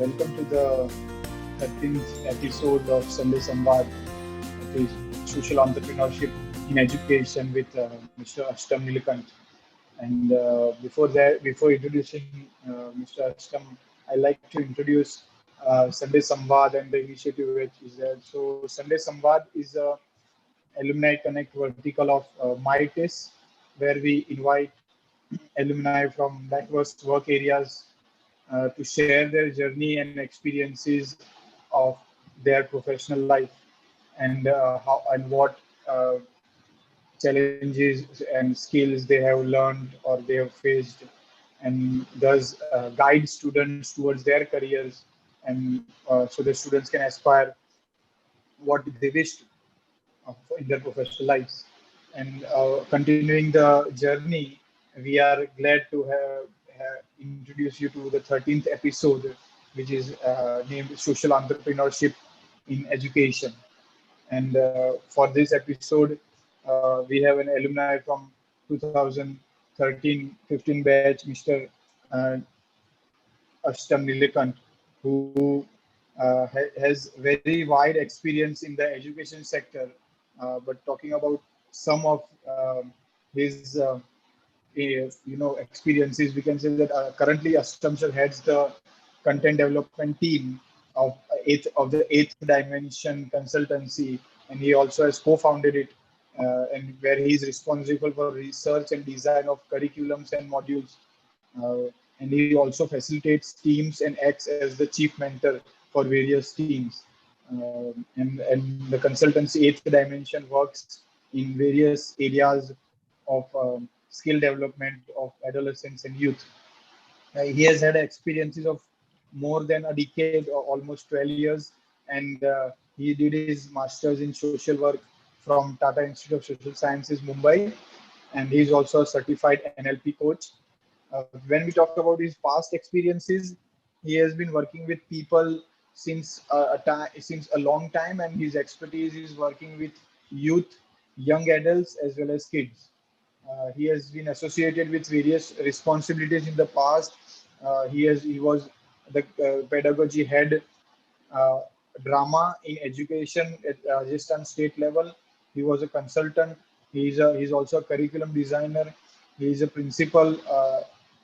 welcome to the 13th episode of Sunday Samvad. It is social entrepreneurship in education with Mr. Ashtam Nilakant. And before introducing Mr. Ashtam, I like to introduce Sunday Samvad and the initiative which is there. So Sunday Samvad is a alumni connect vertical of MITES, where we invite alumni from diverse work areas to share their journey and experiences of their professional life and how and what challenges and skills they have learned or they have faced, and thus guide students towards their careers, and so the students can aspire what they wish in their professional lives. And continuing the journey, we are glad to have introduce you to the 13th episode, which is named Social Entrepreneurship in Education. And for this episode, we have an alumni from 2013-15 batch, Mr. Uh, Ashtam Nilakant, who has very wide experience in the education sector. But talking about some of his experiences, we can say that currently Ashtam sir heads the content development team of the Eighth Dimension Consultancy, and he also has co-founded it, and where he is responsible for research and design of curriculums and modules. And he also facilitates teams and acts as the chief mentor for various teams. And the consultancy Eighth Dimension works in various areas of skill development of adolescents and youth. He has had experiences of more than a decade, or almost 12 years, and he did his master's in social work from Tata Institute of Social Sciences, Mumbai, and he is also a certified NLP coach. When we talk about his past experiences, he has been working with people since a long time, and his expertise is working with youth, young adults, as well as kids. He has been associated with various responsibilities in the past. He was the pedagogy head, uh, drama in education at Rajasthan state level. He was a consultant. He's also a curriculum designer. He is a principal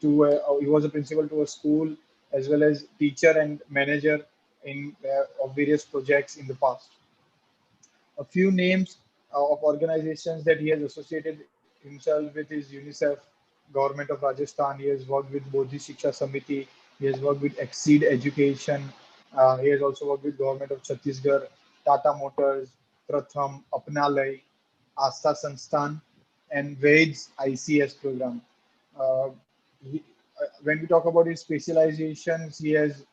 he was a principal to a school, as well as teacher and manager in of various projects in the past. A few names of organizations that he has associated himself with is UNICEF, Government of Rajasthan. He has worked with Bodhi Shiksha Samiti. He has worked with Exceed Education. He has also worked with Government of Chhattisgarh, Tata Motors, Pratham, Apnalay, Asta Sansthan, and VEDS ICS program. Uh, when we talk about his specializations, he has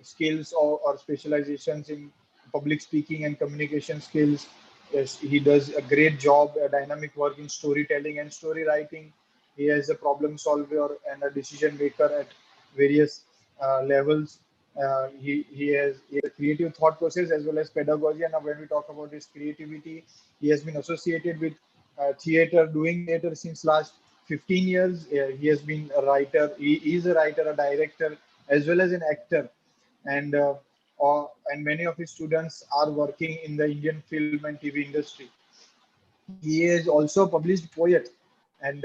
skills or specializations in public speaking and communication skills. Yes, he does a great job, a dynamic work in storytelling and story writing. He is a problem solver and a decision maker at various levels. He has a creative thought process as well as pedagogy. And when we talk about his creativity, he has been associated with theater, doing theater since last 15 years. He has been a writer. He is a writer, a director, as well as an actor. And and many of his students are working in the Indian film and TV industry. He is also a published poet, and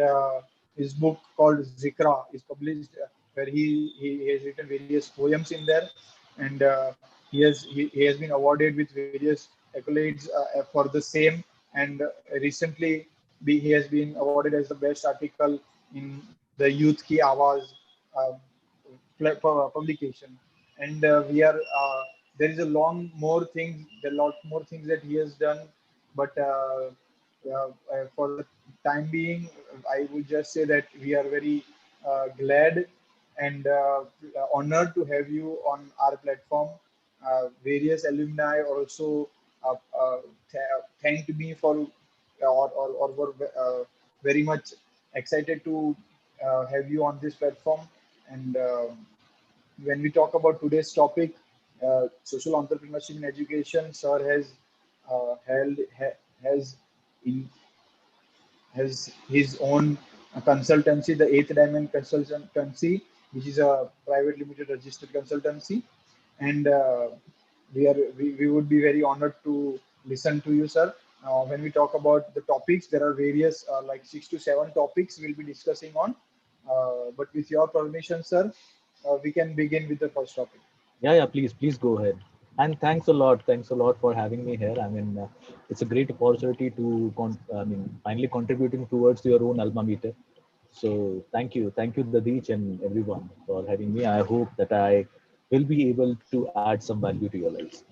his book called Zikra is published, where he has written various poems in there, and he has been awarded with various accolades for the same. And recently, he has been awarded as the best article in the Youth Ki Awaz uh, publication. And we are there is a long more things, there are lot more things that he has done, but for the time being, I would just say that we are very glad and honored to have you on our platform. Various alumni also thanked me for or were very much excited to have you on this platform. And when we talk about today's topic, social entrepreneurship in education, sir has held has in has his own consultancy, the Eighth Diamond Consultancy, which is a private limited registered consultancy. and we would be very honored to listen to you, sir. When we talk about the topics, there are various like 6 to 7 topics we'll be discussing on. But with your permission, sir, we can begin with the first topic. Yeah, please go ahead. And thanks a lot for having me here. I mean, it's a great opportunity to, finally contributing towards your own alma mater. So thank you, Dadich and everyone for having me. I hope that I will be able to add some value to your lives.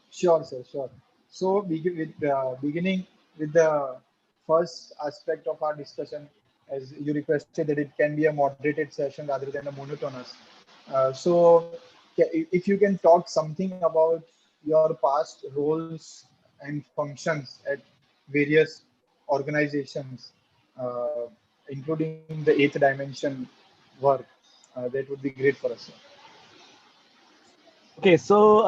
Sure, sir, sure. So, beginning with the first aspect of our discussion, as you requested that it can be a moderated session rather than a monotonous. So, if you can talk something about your past roles and functions at various organizations, uh, including the eighth dimension work, that would be great for us, sir. Okay, so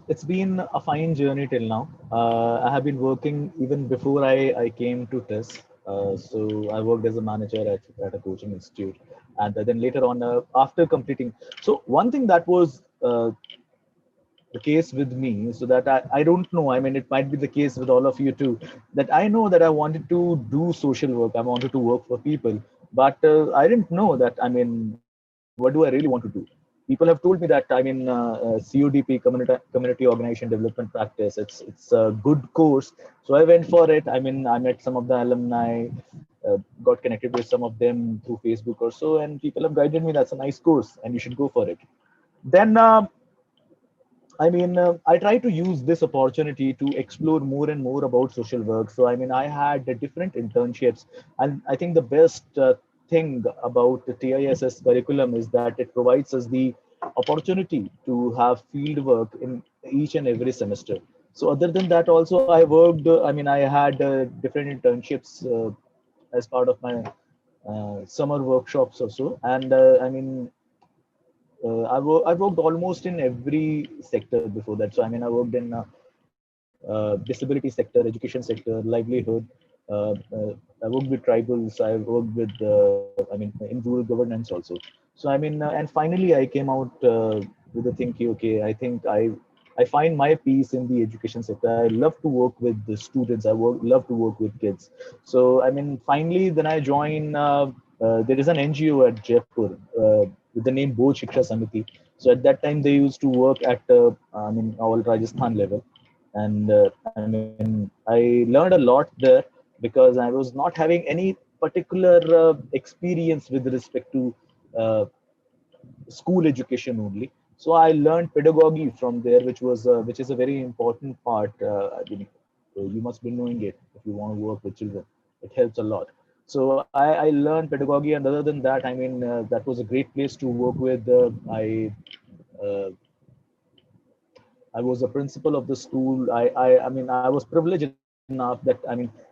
it's been a fine journey till now. I have been working even before I came to TIS. So I worked as a manager at a coaching institute, and then later on, after completing. So one thing that was the case with me, so that I don't know. I mean, it might be the case with all of you too. That I know that I wanted to do social work. I wanted to work for people, but I didn't know that. I mean, what do I really want to do? People have told me that CODP, community organization development practice. It's a good course, so I went for it. I mean, I met some of the alumni, got connected with some of them through Facebook or so, and people have guided me. That's a nice course, and you should go for it. Then I try to use this opportunity to explore more and more about social work. So, I mean, I had the different internships, and I think the best thing about the TISS curriculum is that it provides us the opportunity to have field work in each and every semester. So, other than that, also I worked. I had different internships as part of my summer workshops also, and I worked almost in every sector before that. So I worked in disability sector, education sector, livelihood. I worked with tribals. I worked with in rural governance also. So and finally I came out with the thinking. Okay, I think I find my peace in the education sector. I love to work with the students. Love to work with kids. So finally, then I joined. There is an NGO at Jaipur with the name Bodh Shiksha Samiti. So at that time, they used to work at all Rajasthan level, and I learned a lot there because I was not having any particular experience with respect to uh, school education only. So I learned pedagogy from there, which is a very important part. You must be knowing it if you want to work with children. It helps a lot. So I learned pedagogy, and other than that, that was a great place to work with. Uh, I was a principal of the school. I was privileged enough that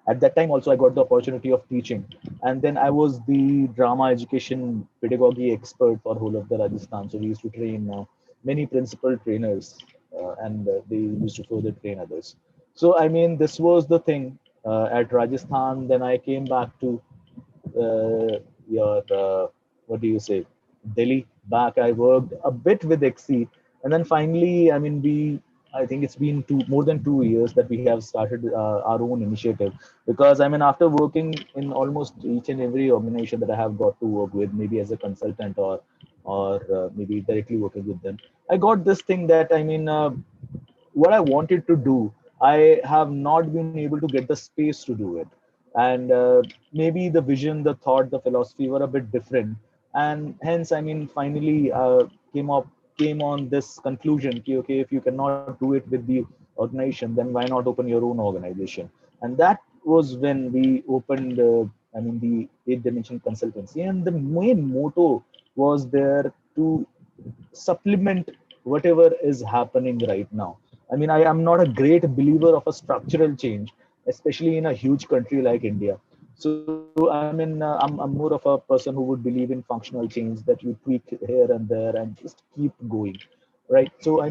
at that time also I got the opportunity of teaching, and then I was the drama education pedagogy expert for whole of the Rajasthan. So we used to train many principal trainers, and they used to further train others. So this was the thing at Rajasthan. Then I came back to your what do you say, Delhi back. I worked a bit with Exceed, and then finally, I think it's been more than 2 years that we have started our own initiative. Because after working in almost each and every organization that I have got to work with, maybe as a consultant or maybe directly working with them, I got this thing that what I wanted to do, I have not been able to get the space to do it. And maybe the vision, the thought, the philosophy were a bit different. And hence, finally came on this conclusion, okay, if you cannot do it with the organization, then why not open your own organization? And that was when we opened, the Eight Dimension Consultancy. And the main motto was there to supplement whatever is happening right now. I am not a great believer of a structural change, especially in a huge country like India. So I'm more of a person who would believe in functional change, that you tweak here and there and just keep going, right? So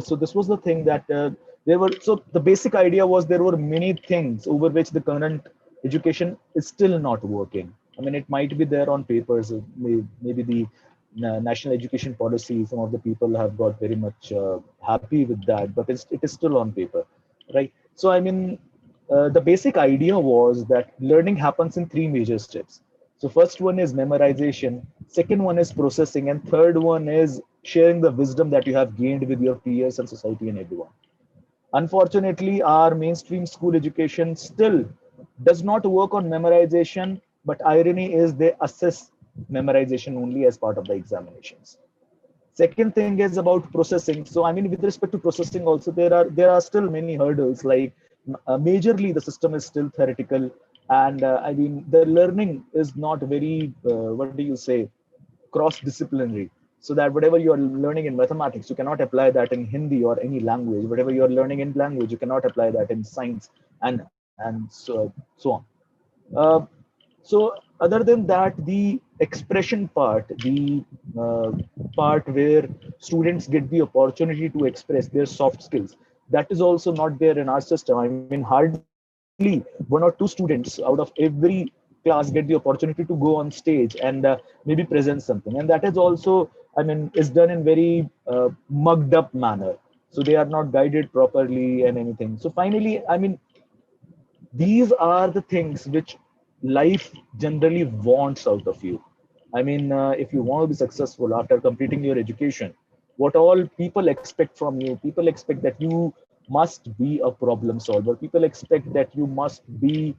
so this was the thing that there were. So the basic idea was there were many things over which the current education is still not working. It might be there on papers, maybe the national education policy, some of the people have got very much happy with that, but it is still on paper, right? So I mean, the basic idea was that learning happens in three major steps. So first one is memorization, second one is processing, and third one is sharing the wisdom that you have gained with your peers and society and everyone. Unfortunately, our mainstream school education still does not work on memorization, but irony is they assess memorization only as part of the examinations. Second thing is about processing. So I mean, with respect to processing, also there are still many hurdles. Like majorly, the system is still theoretical, and I mean the learning is not very what do you say, cross-disciplinary. So that whatever you are learning in mathematics, you cannot apply that in Hindi or any language. Whatever you are learning in language, you cannot apply that in science, and so on. Uh, so other than that, the expression part, the uh, part where students get the opportunity to express their soft skills, that is also not there in our system. I mean, hardly one or two students out of every class get the opportunity to go on stage and maybe present something, and that is also, I mean, is done in very mugged up manner. So they are not guided properly and anything. So finally, I mean, these are the things which life generally wants out of you. I mean, if you want to be successful after completing your education, what all people expect from you, people expect that you must be a problem solver. People expect that you must be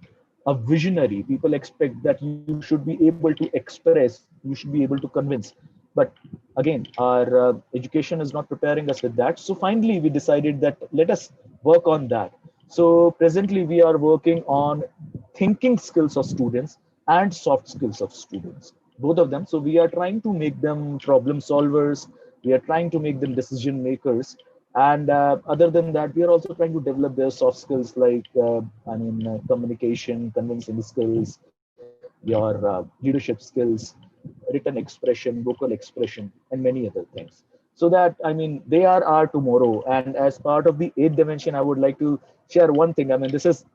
a visionary. People expect that you should be able to express, you should be able to convince. But again, our education is not preparing us with that. So finally, we decided that let us work on that. So presently, we are working on thinking skills of students and soft skills of students, both of them. So we are trying to make them problem solvers. We are trying to make them decision makers. And other than that, we are also trying to develop their soft skills like, communication, convincing skills, your leadership skills, written expression, vocal expression, and many other things. So that, I mean, they are our tomorrow. And as part of the eighth dimension, I would like to share one thing. I mean, this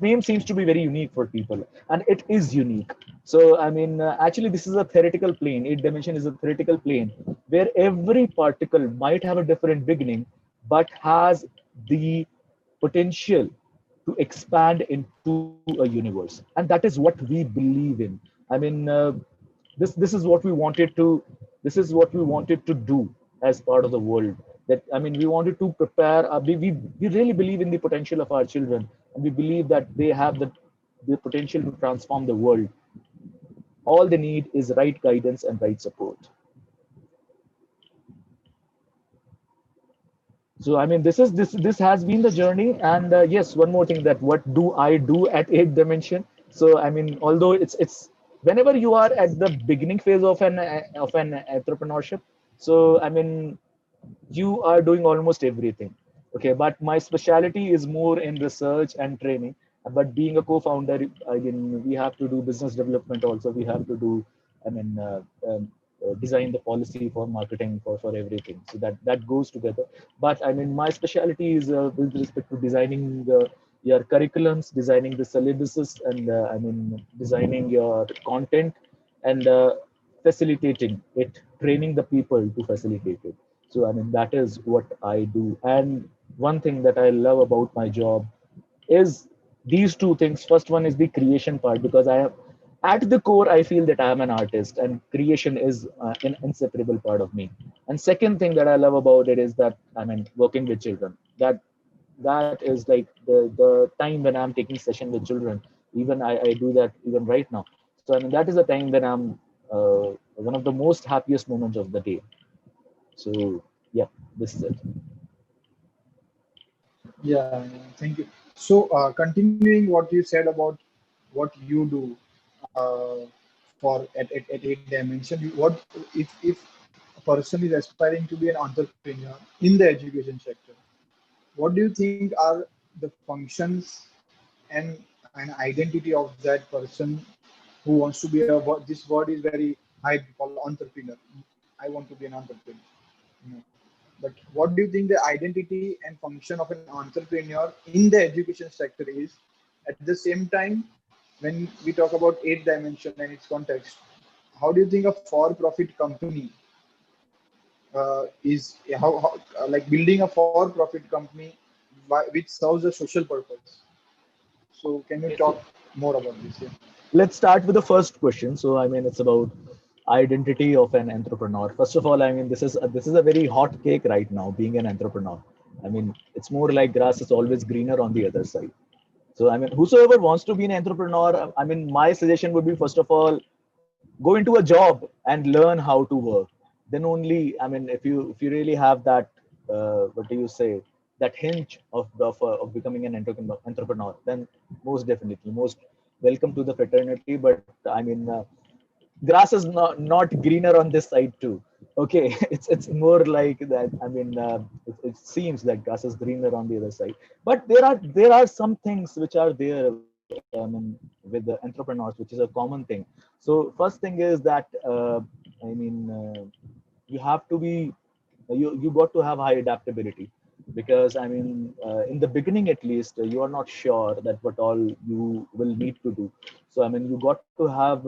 name seems to be very unique for people, and it is unique. So I mean, actually, this is a theoretical plane. Eighth dimension is a theoretical plane where every particle might have a different beginning, but has the potential to expand into a universe, and that is what we believe in. I mean, this is what we wanted to, this is what we wanted to do as part of the world. That, I mean, we wanted to prepare, we really believe in the potential of our children, and we believe that they have the potential to transform the world. All they need is right guidance and right support. So I mean, this has been the journey. And yes, one more thing, that what do I do at eighth dimension? So I mean, although it's whenever you are at the beginning phase of an entrepreneurship, so I mean, you are doing almost everything. Okay, but my specialty is more in research and training. But being a co-founder, I mean, we have to do business development also. We have to do, I mean, design the policy for marketing, for everything. So that goes together. But I mean, my specialty is with respect to designing your curriculums, designing the syllabuses, and I mean, designing your content, and facilitating it, training the people to facilitate it. So I mean, that is what I do. And one thing that I love about my job is these two things. First one is the creation part, because I have, at the core, I feel that I am an artist, and creation is an inseparable part of me. And second thing that I love about it is that, I mean, working with children. That is like the time when I'm taking session with children. Even I do that even right now. So I mean, that is the time when I'm one of the most happiest moments of the day. So yeah, this is it. Yeah, yeah, thank you. So, continuing what you said about what you do at eight dimension, what if a person is aspiring to be an entrepreneur in the education sector? What do you think are the functions and an identity of that person who wants to be a, this word is very high called entrepreneur. I want to be an entrepreneur. You know. But what do you think the identity and function of an entrepreneur in the education sector is? At the same time, when we talk about eight dimension and its context, how do you think a for-profit company is like building a for-profit company which serves a social purpose? So can you Okay, talk so more about this? Yeah. let's start with the first question. So I mean, it's about identity of an entrepreneur. First of all, I mean, this is a very hot cake right now, being an entrepreneur. I mean, it's more like grass is always greener on the other side. So I mean, whosoever wants to be an entrepreneur, I mean, my suggestion would be, first of all, go into a job and learn how to work. Then only, I mean, if you really have that, what do you say, that hinge of becoming an entrepreneur, then most definitely, most welcome to the fraternity. But I mean, grass is not greener on this side too. Okay, it's more like that. I mean, it seems like grass is greener on the other side, but there are some things which are there, I mean, with the entrepreneurs, which is a common thing. So first thing is that, I mean, you have to be, you got to have high adaptability, because I mean, in the beginning at least, you are not sure that what all you will need to do. So I mean, you got to have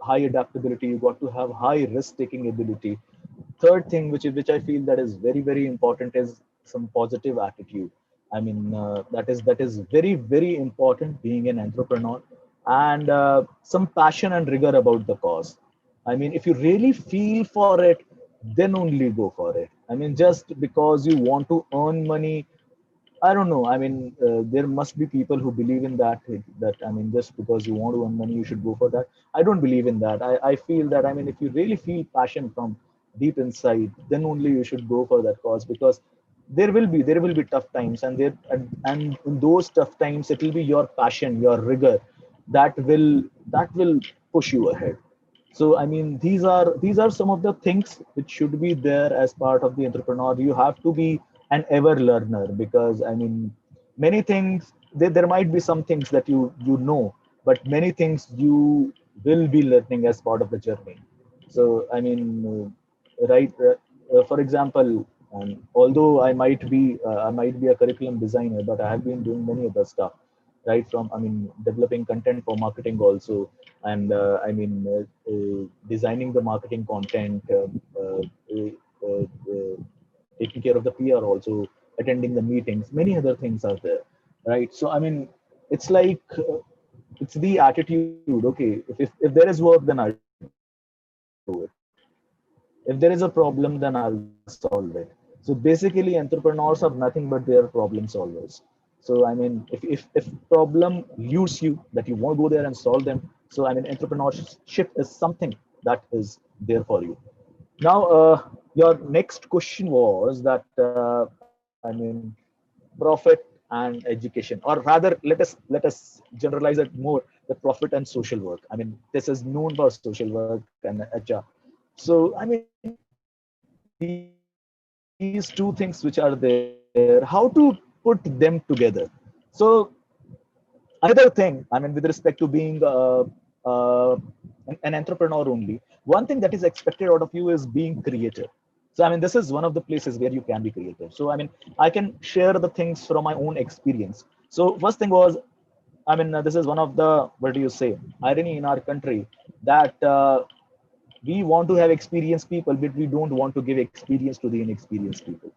high adaptability, you got to have high risk taking ability. Third thing, which I feel that is very very important, is some positive attitude. I mean, that is very very important being an entrepreneur. And some passion and rigor about the cause. I mean, if you really feel for it, then only go for it. I mean, just because you want to earn money, I don't know. I mean, there must be people who believe in that. That, I mean, just because you want to earn money, you should go for that. I don't believe in that. I feel that, I mean, if you really feel passion from deep inside, then only you should go for that cause, because there will be tough times, and in those tough times, it will be your passion, your rigor, that will push you ahead. So I mean, these are some of the things which should be there as part of the entrepreneur. You have to be an ever learner, because I mean, many things, there might be some things that you know, but many things you will be learning as part of the journey. So I mean, right, for example, although I might be a curriculum designer, but I have been doing many other stuff, right? From, I mean, developing content for marketing also, and I mean, designing the marketing content, taking care of the PR also, attending the meetings. Many other things are there, right? So I mean, it's like, it's the attitude. Okay, if there is work, then I'll do it. If there is a problem, then I'll solve it. So basically, entrepreneurs have nothing but they are problem solvers. So I mean, if problem lures you that you want to go there and solve them, so I mean, entrepreneurship is something that is there for you. Now, your next question was that, I mean, profit and education, or rather, let us generalize it more, the profit and social work. I mean, this is known for social work and HR. So I mean, these two things which are there, how to put them together? So another thing, I mean, with respect to being an entrepreneur only, one thing that is expected out of you is being creative. So I mean, this is one of the places where you can be creative. So I mean, I can share the things from my own experience. So first thing was, I mean, this is one of the, what do you say, irony in our country, that we want to have experienced people, but we don't want to give experience to the inexperienced people,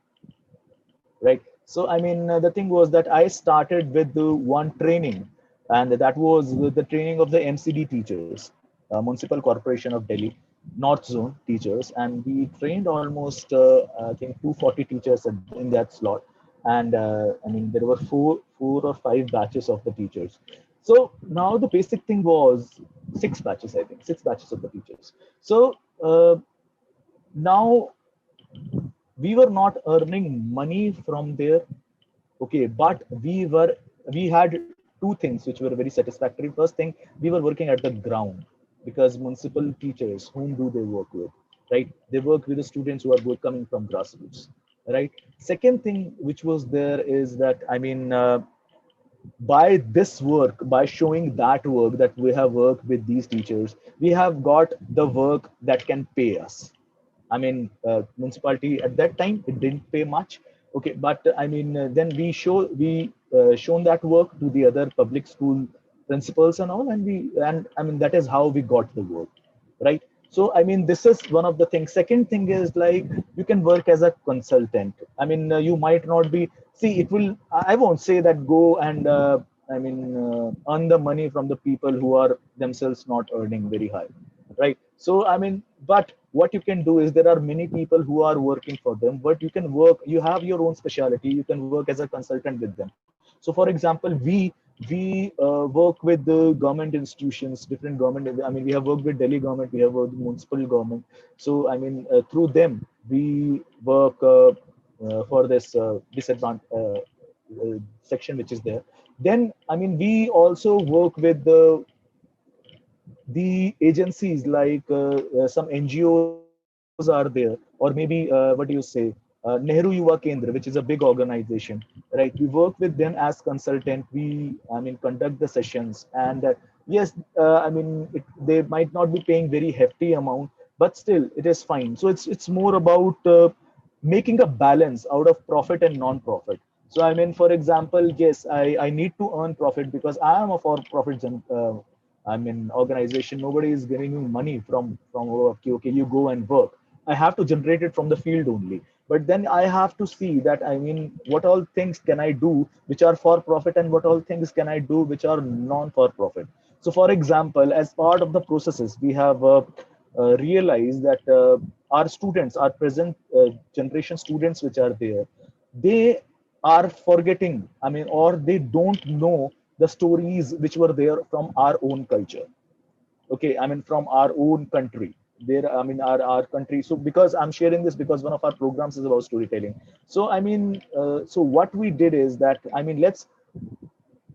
right? So I mean, the thing was that I started with the one training, and that was with the training of the MCD teachers, Municipal Corporation of Delhi, North Zone teachers, and we trained almost, I think, 240 teachers in that slot. And I mean, there were four or five batches of the teachers. So now the basic thing was six batches, I think, six batches of the teachers. So now we were not earning money from there. Okay, but we had two things which were very satisfactory. First thing, we were working at the ground, because municipal teachers, whom do they work with, right? They work with the students who are both coming from grassroots, right? Second thing which was there is that, I mean, by this work, by showing that work, that we have worked with these teachers, we have got the work that can pay us. I mean, municipality at that time, it didn't pay much. Okay, but I mean, then we shown that work to the other public school principals and all, and I mean, that is how we got the work, right? So I mean, this is one of the things. Second thing is like you can work as a consultant. I mean, you might not be, see, it will, I won't say that go and I mean, earn the money from the people who are themselves not earning very high, right? So I mean, but what you can do is there are many people who are working for them, but you can work, you have your own specialty, you can work as a consultant with them. So for example, we work with the government institutions, different government, I mean, we have worked with Delhi government, we have worked with municipal government. So I mean, through them we work for this disadvantage section which is there. Then I mean, we also work with the agencies like some NGOs are there, or maybe what do you say, Nehru Yuva Kendra, which is a big organization, right? We work with them as consultant. We, I mean, conduct the sessions, and yes, I mean, they might not be paying very hefty amount, but still, it is fine. So it's more about making a balance out of profit and non-profit. So I mean, for example, yes, I need to earn profit because I am a for-profit I mean, organization. Nobody is giving you money from okay, okay, you go and work. I have to generate it from the field only. But then I have to see that, I mean, what all things can I do which are for profit, and what all things can I do which are non for profit. So for example, as part of the processes, we have realized that our students, our present generation students which are there, they are forgetting, I mean, or they don't know the stories which were there from our own culture. Okay, I mean, from our own country. There, I mean, our country. So because I'm sharing this because one of our programs is about storytelling. So I mean, so what we did is that, I mean,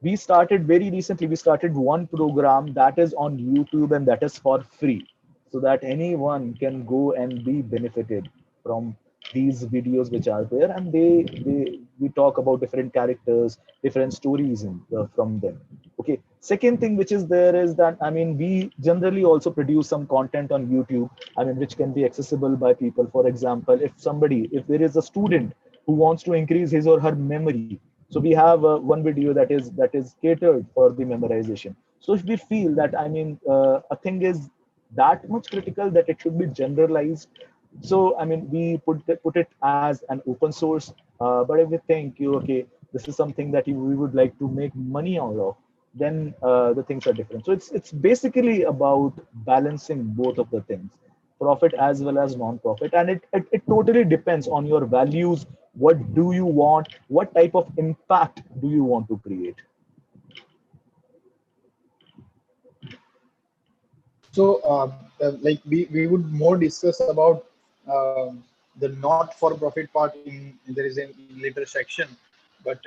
we started very recently, we started one program that is on YouTube, and that is for free, so that anyone can go and be benefited from these videos which are there. And they we talk about different characters, different stories from them. Okay, second thing which is there is that, I mean, we generally also produce some content on YouTube, I mean, which can be accessible by people. For example, if there is a student who wants to increase his or her memory, so we have one video that is catered for the memorization. So if we feel that, I mean, a thing is that much critical that it should be generalized, so I mean, we put it as an open source. But if we think you, okay, this is something that we would like to make money out of, then the things are different. So it's basically about balancing both of the things, profit as well as non-profit, and it totally depends on your values. What do you want? What type of impact do you want to create? So, like we would more discuss about the not for profit part in there is a later section, but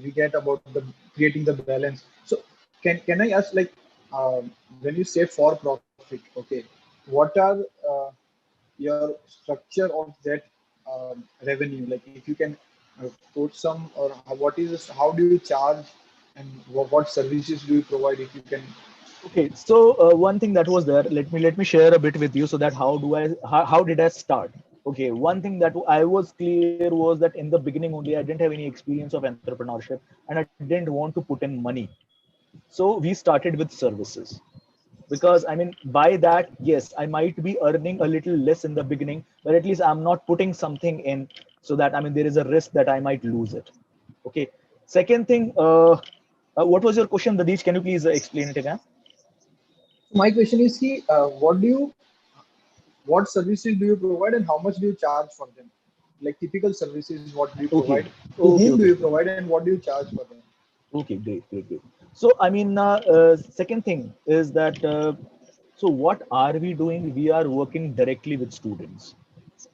we get about the creating the balance. So, can I ask, like, when you say for profit, okay, what are your structure of that revenue? Like, if you can quote some, or what is, how do you charge, and what services do you provide? If you can. Okay, so one thing that was there, let me share a bit with you, so that how did I start? Okay, one thing that I was clear was that in the beginning only, I didn't have any experience of entrepreneurship, and I didn't want to put in money. So we started with services, because I mean, by that, yes, I might be earning a little less in the beginning, but at least I'm not putting something in, so that, I mean, there is a risk that I might lose it. Okay. Second thing, what was your question, Dadish? Can you please explain it again? My question is, see, what services do you provide, and how much do you charge for them? Like, typical services, what do you Okay. provide? To Okay. whom do Okay. you provide, and what do you charge for them? Okay. Great. Great. Great. So, I mean, second thing is that, so what are we doing? We are working directly with students.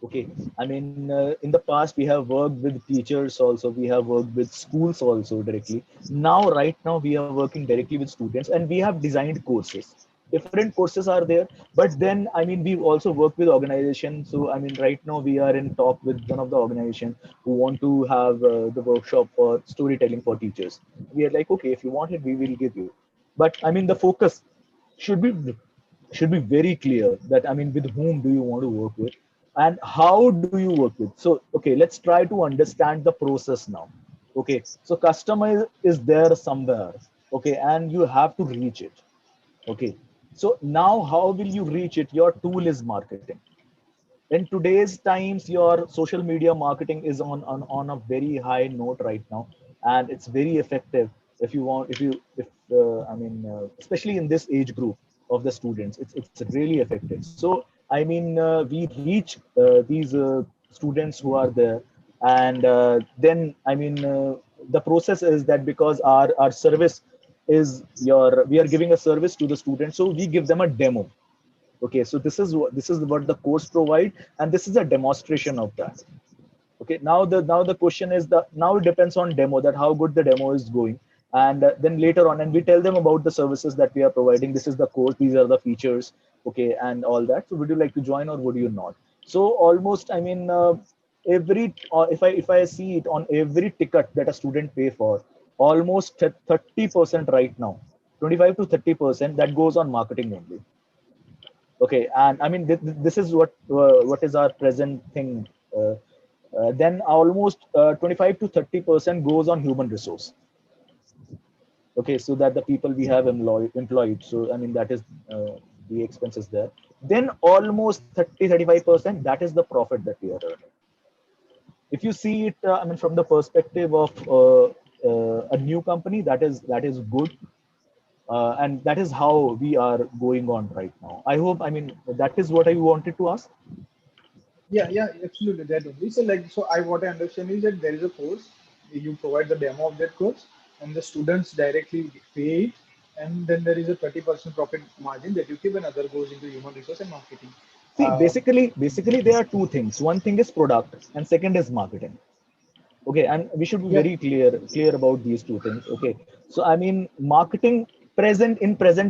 Okay, I mean, in the past we have worked with teachers also, we have worked with schools also directly. Now, right now, we are working directly with students, and we have designed courses. Different courses are there, but then, I mean, we also work with organizations. So I mean, right now we are in talk with one of the organization who want to have the workshop for storytelling for teachers. We are like, okay, if you want it, we will give you. But I mean, the focus should be should be very clear, that, I mean, with whom do you want to work with, and how do you work with. So okay, let's try to understand the process now. Okay, so customer is there somewhere. Okay, and you have to reach it. Okay, So now how will you reach it? Your tool is marketing. In today's times, your social media marketing is on a very high note right now, and it's very effective. If you want, if I mean, especially in this age group of the students, it's really effective. So I mean, we reach these students who are there, and then I mean, the process is that because our service is your, we are giving a service to the students, so we give them a demo. Okay, so this is what the course provide, and this is a demonstration of that. Okay, now the question is, the now it depends on demo, that how good the demo is going. And then later on, and we tell them about the services that we are providing. This is the course, these are the features, okay, and all that. So would you like to join or would you not? So almost, I mean, every if I see it, on every ticket that a student pay for, almost 30% right now, 25 to 30%, that goes on marketing only. Okay, and I mean, this is what is our present thing. uh, then almost 25 to 30% goes on human resource. Okay, so that the people we have employed, so I mean, that is the expenses there. Then almost 30-35%, that is the profit that we are earning. If you see it, I mean, from the perspective of a new company, that is good. And that is how we are going on right now. I hope, I mean, that is what I wanted to ask. Yeah, yeah, absolutely. That only. So, like, so I what I understand is that there is a course, you provide the demo of that course, and the students directly pay it, and then there is a 30% profit margin that you keep, and other goes into human resource and marketing. See, Um, basically there are two things. One thing is product, and second is marketing. Okay, and we should be yeah, very clear about these two things. Okay, so I mean, marketing, present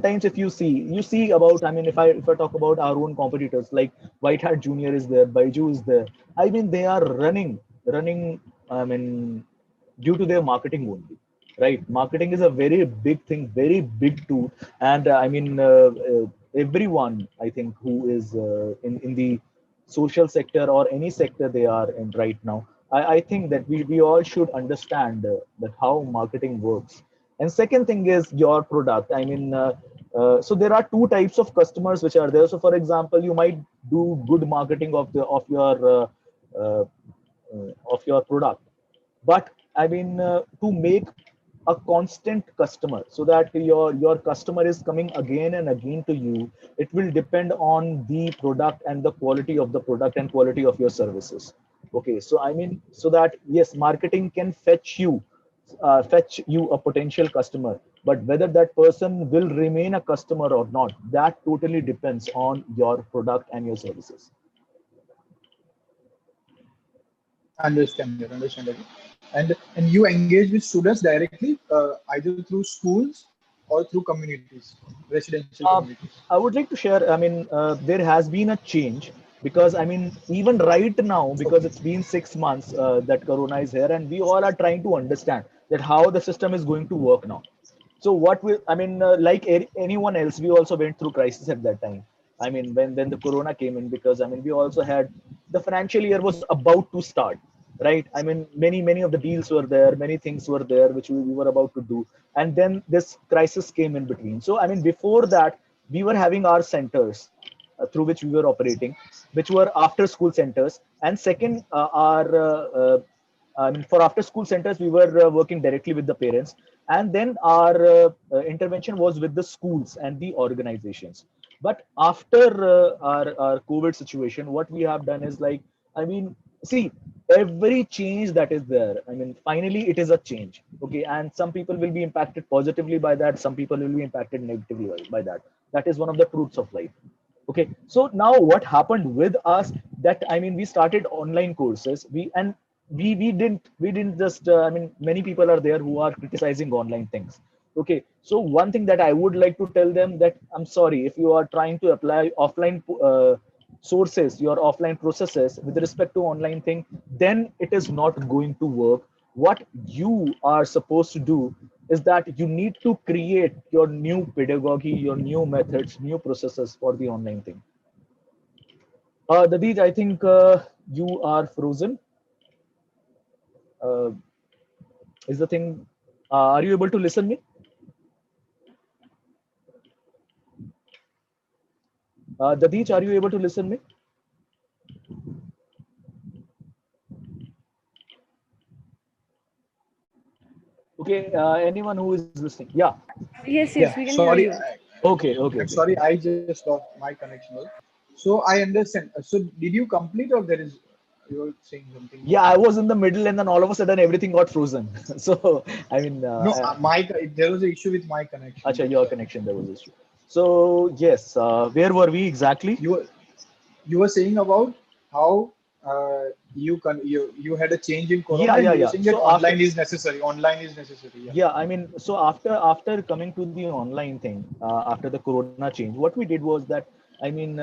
times, if you see about, I mean, if I talk about our own competitors, like White Hat Junior is there, Baiju is there. I mean, they are running, I mean, due to their marketing only, right? Marketing is a very big thing, very big tool. And I mean, everyone, I think, who is in the social sector or any sector they are in right now, I think that we all should understand that how marketing works. And second thing is your product. I mean, so there are two types of customers which are there. So for example, you might do good marketing uh, of your product, but I mean, to make a constant customer, so that your customer is coming again and again to you, it will depend on the product and the quality of the product and quality of your services. Okay, so I mean, so that yes, marketing can fetch you a potential customer, but whether that person will remain a customer or not, that totally depends on your product and your services. understandable. And you engage with students directly, either through schools or through communities, residential Uh, communities. I would like to share. I mean, there has been a change, because I mean, even right now, because Okay. it's been 6 months that Corona is here, and we all are trying to understand that how the system is going to work now. So what will, I mean, like anyone else, we also went through crisis at that time. I mean, when the Corona came in, because I mean, we also had, the financial year was about to start, right? I mean, many of the deals were there, many things were there which we were about to do, and then this crisis came in between. So I mean, before that, we were having our centers through which we were operating, which were after school centers. And second, our I mean, for after school centers, we were working directly with the parents. And then our intervention was with the schools and the organizations. But after our COVID situation, what we have done is, like, I mean, see, every change that is there, I mean, finally it is a change. Okay, and some people will be impacted positively by that, some people will be impacted negatively by that. That is one of the truths of life. Okay, so now what happened with us, that I mean, we started online courses. We didn't just I mean, many people are there who are criticizing online things. Okay, so one thing that I would like to tell them, that I'm sorry, if you are trying to apply offline sources, your offline processes with respect to online thing, then it is not going to work. What you are supposed to do is that you need to create your new pedagogy, your new methods, new processes for the online thing. Dadij, I think you are frozen. Uh, is the thing? Are you able to listen me? Dadich, are you able to listen me? Okay, anyone who is listening? Yeah. Yes, Yeah, yes, we can hear sorry. you. Okay, I'm okay, okay. sorry. I just lost my connection. So I understand. So did you complete or there is you're saying something more? Yeah, I was in the middle, and then all of a sudden everything got frozen. So, I mean, No, there was an issue with my connection. acha, That's your why. connection, there was issue. So, yes, where were we exactly? You were you were saying about how you had a change in Corona, Yeah, and yeah, you were yeah. saying that So after, online is necessary. Online is necessary. Yeah. yeah, I mean, so after coming to the online thing, after the Corona change, what we did was that, I mean,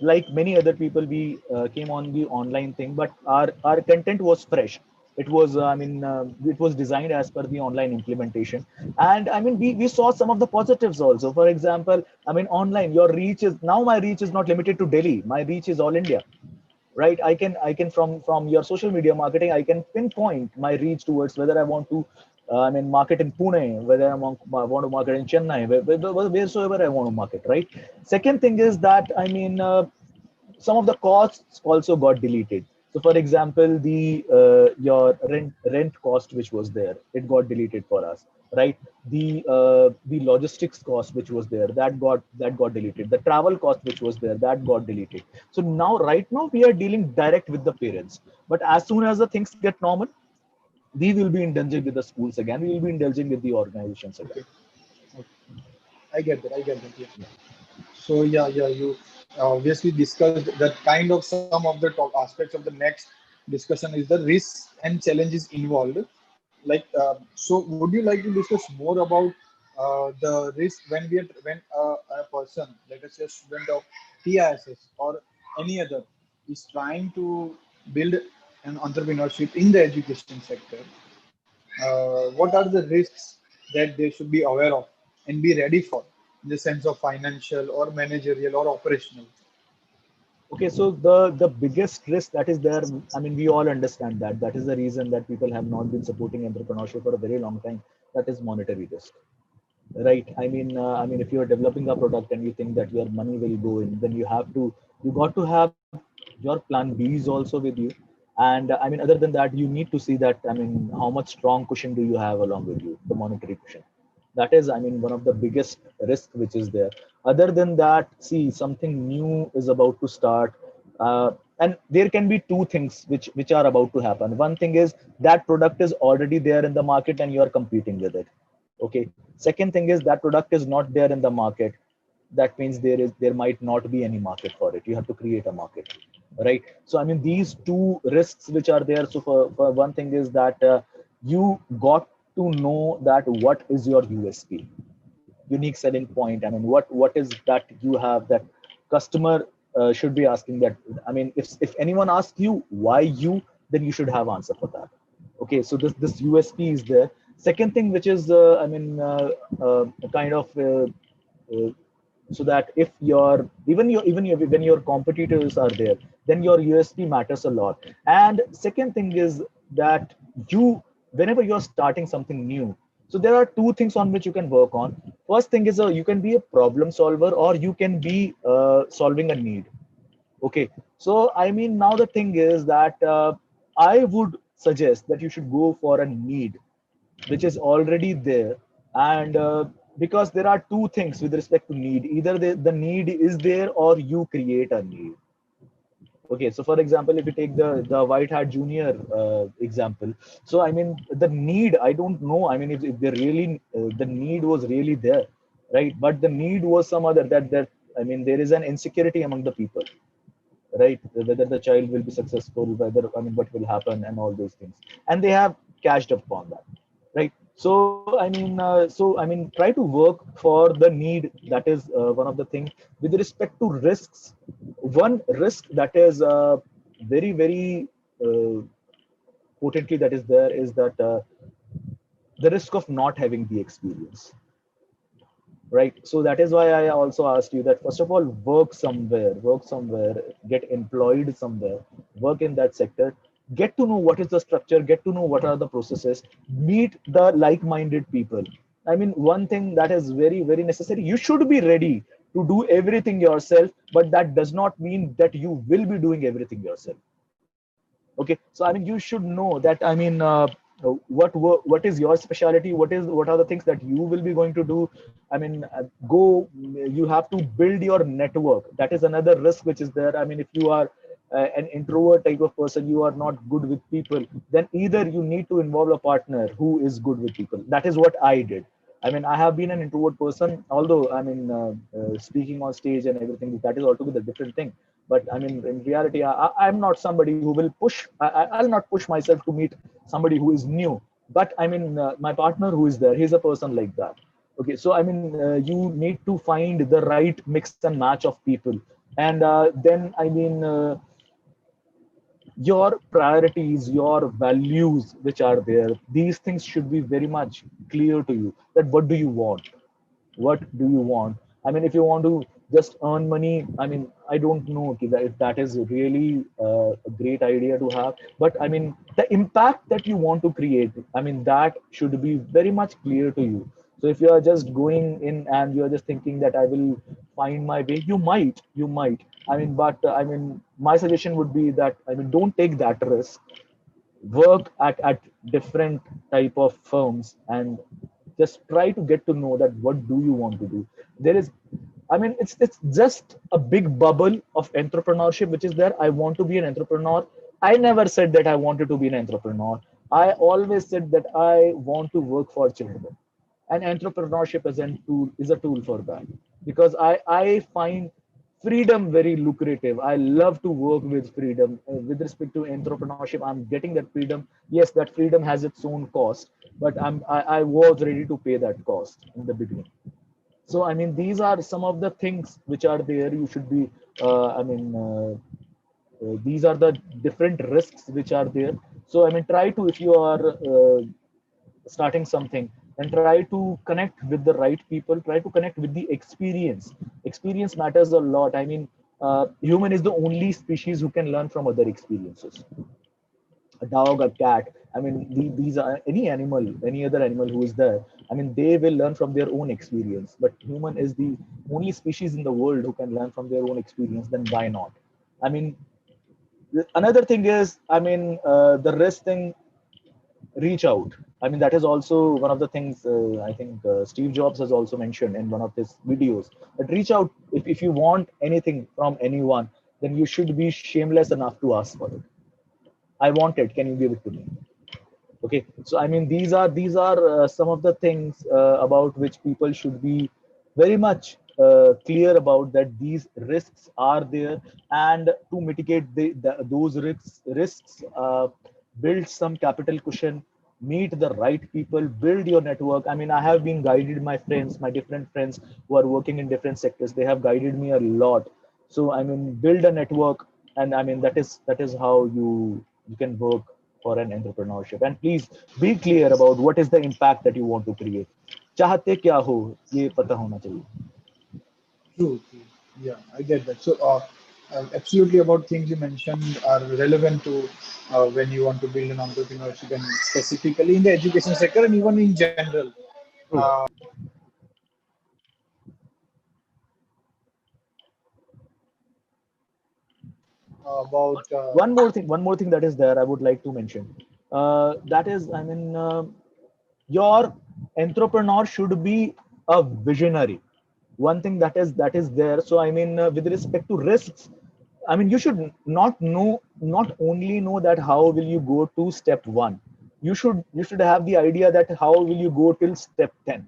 like many other people, we came on the online thing, but our content was fresh. It was, it was designed as per the online implementation, and I mean, we saw some of the positives also. For example, I mean, online, your reach is now, my reach is not limited to Delhi. My reach is all India, right? I can from your social media marketing, I can pinpoint my reach towards whether I want to market in Pune, whether I want to market in Chennai, wheresoever I want to market, right? Second thing is that, some of the costs also got deleted. So, for example, the your rent cost which was there, it got deleted for us, right? The logistics cost which was there, that got deleted. The travel cost which was there, that got deleted. So now, right now, we are dealing direct with the parents. But as soon as the things get normal, we will be indulging with the schools again. We will be indulging with the organizations again. Okay. Okay. I get that. I get that. Yeah. So yeah. You obviously discussed that kind of some of the top aspects of the next discussion is the risks and challenges involved. Like, so would you like to discuss more about the risk when a person, let us say a student of TISS or any other, is trying to build an entrepreneurship in the education sector? What are the risks that they should be aware of and be ready for in the sense of financial or managerial or operational? Okay, so the biggest risk that is there, I mean, we all understand that. That is the reason that people have not been supporting entrepreneurship for a very long time. That is monetary risk, right? I mean, if you are developing a product and you think that your money will go in, then you got to have your plan Bs also with you. And I mean, other than that, you need to see that, I mean, how much strong cushion do you have along with you, the monetary cushion. That is, I mean, one of the biggest risk which is there. Other than that, see, something new is about to start. And there can be two things which are about to happen. One thing is that product is already there in the market and you are competing with it. Okay. Second thing is that product is not there in the market. That means there might not be any market for it. You have to create a market, right? So I mean, these two risks which are there. So for one thing is that, you got to know that what is your USP, unique selling point. I mean, what is that you have that customer should be asking that. I mean, if anyone asks you why you, then you should have answer for that. Okay, so this USP is there. Second thing, which is, kind of, uh, so that if your even your when your competitors are there, then your USP matters a lot. And second thing is that you, whenever you're starting something new, so there are two things on which you can work on. First thing is, you can be a problem solver, or you can be solving a need. Okay, so I mean, now the thing is that, I would suggest that you should go for a need which is already there. And because there are two things with respect to need: either the need is there, or you create a need. Okay, so for example, if you take the white hat junior example, so I mean, the need, I don't know, I mean, if they really, the need was really there, right? But the need was some other, that I mean, there is an insecurity among the people, right? Whether the child will be successful, whether, I mean, what will happen, and all those things, and they have cashed up on that, right? So I mean, try to work for the need. That is one of the things. With respect to risks, one risk that is very uh, potently that is there is that, the risk of not having the experience, right? So that is why I also asked you that, first of all, work somewhere, get employed somewhere, work in that sector, get to know what is the structure, get to know what are the processes, meet the like-minded people. I mean, one thing that is very necessary, you should be ready to do everything yourself, but that does not mean that you will be doing everything yourself. Okay, so I mean, you should know that, I mean, what is your specialty, what are the things that you will be going to do. I mean, go, you have to build your network. That is another risk which is there. I mean, if you are an introvert type of person, you are not good with people, then either you need to involve a partner who is good with people. That is what I did. I mean, I have been an introvert person, although I mean, speaking on stage and everything, that is altogether different thing. But I mean, in reality, I'm not somebody who will push. I'll not push myself to meet somebody who is new. But I mean, my partner who is there, he's a person like that. Okay, so I mean, you need to find the right mix and match of people, and then I mean, your priorities, your values, which are there, these things should be very much clear to you. That what do you want? What do you want? I mean, if you want to just earn money, I mean, I don't know if that is really a great idea to have. But I mean, the impact that you want to create, I mean, that should be very much clear to you. So if you are just going in and you are just thinking that I will find my way, you might. I mean, but I mean, my suggestion would be that, I mean, don't take that risk. Work at different type of firms and just try to get to know that what do you want to do. There is, I mean, it's just a big bubble of entrepreneurship which is there. I want to be an entrepreneur. I never said that I wanted to be an entrepreneur. I always said that I want to work for children, and entrepreneurship is a tool for that, because I find freedom very lucrative. I love to work with freedom. With respect to entrepreneurship, I'm getting that freedom. Yes, that freedom has its own cost, but I was ready to pay that cost in the beginning. So I mean, these are some of the things which are there. You should be, I mean, these are the different risks which are there. So I mean, try to, if you are starting something, and try to connect with the right people, try to connect with the experience matters a lot. I mean, human is the only species who can learn from other experiences. A dog, a cat, I mean, these are any animal, any other animal who is there, I mean, they will learn from their own experience. But human is the only species in the world who can learn from their own experience. Then why not? I mean, another thing is, I mean, the rest thing, reach out. I mean, that is also one of the things, I think Steve Jobs has also mentioned in one of his videos, that reach out. If you want anything from anyone, then you should be shameless enough to ask for it. I want it, can you give it to me? Okay, so I mean, these are some of the things about which people should be very much clear about, that these risks are there. And to mitigate those risks, build some capital cushion, meet the right people, build your network. I mean, I have been guided, my friends, my different friends who are working in different sectors, they have guided me a lot. So I mean, build a network. And I mean, that is how you can work for an entrepreneurship. And please be clear about what is the impact that you want to create. चाहते क्या हो, ये पता होना चाहिए. True, true. Yeah, I get that. So, absolutely, about things you mentioned are relevant to when you want to build an entrepreneurship, and specifically in the education sector and even in general. True. Uh, about One more thing that is there, I would like to mention. That is, I mean, your entrepreneur should be a visionary. One thing that is there. So I mean, with respect to risks, I mean, you should not only know that how will you go to step one. You should have the idea that how will you go till step 10.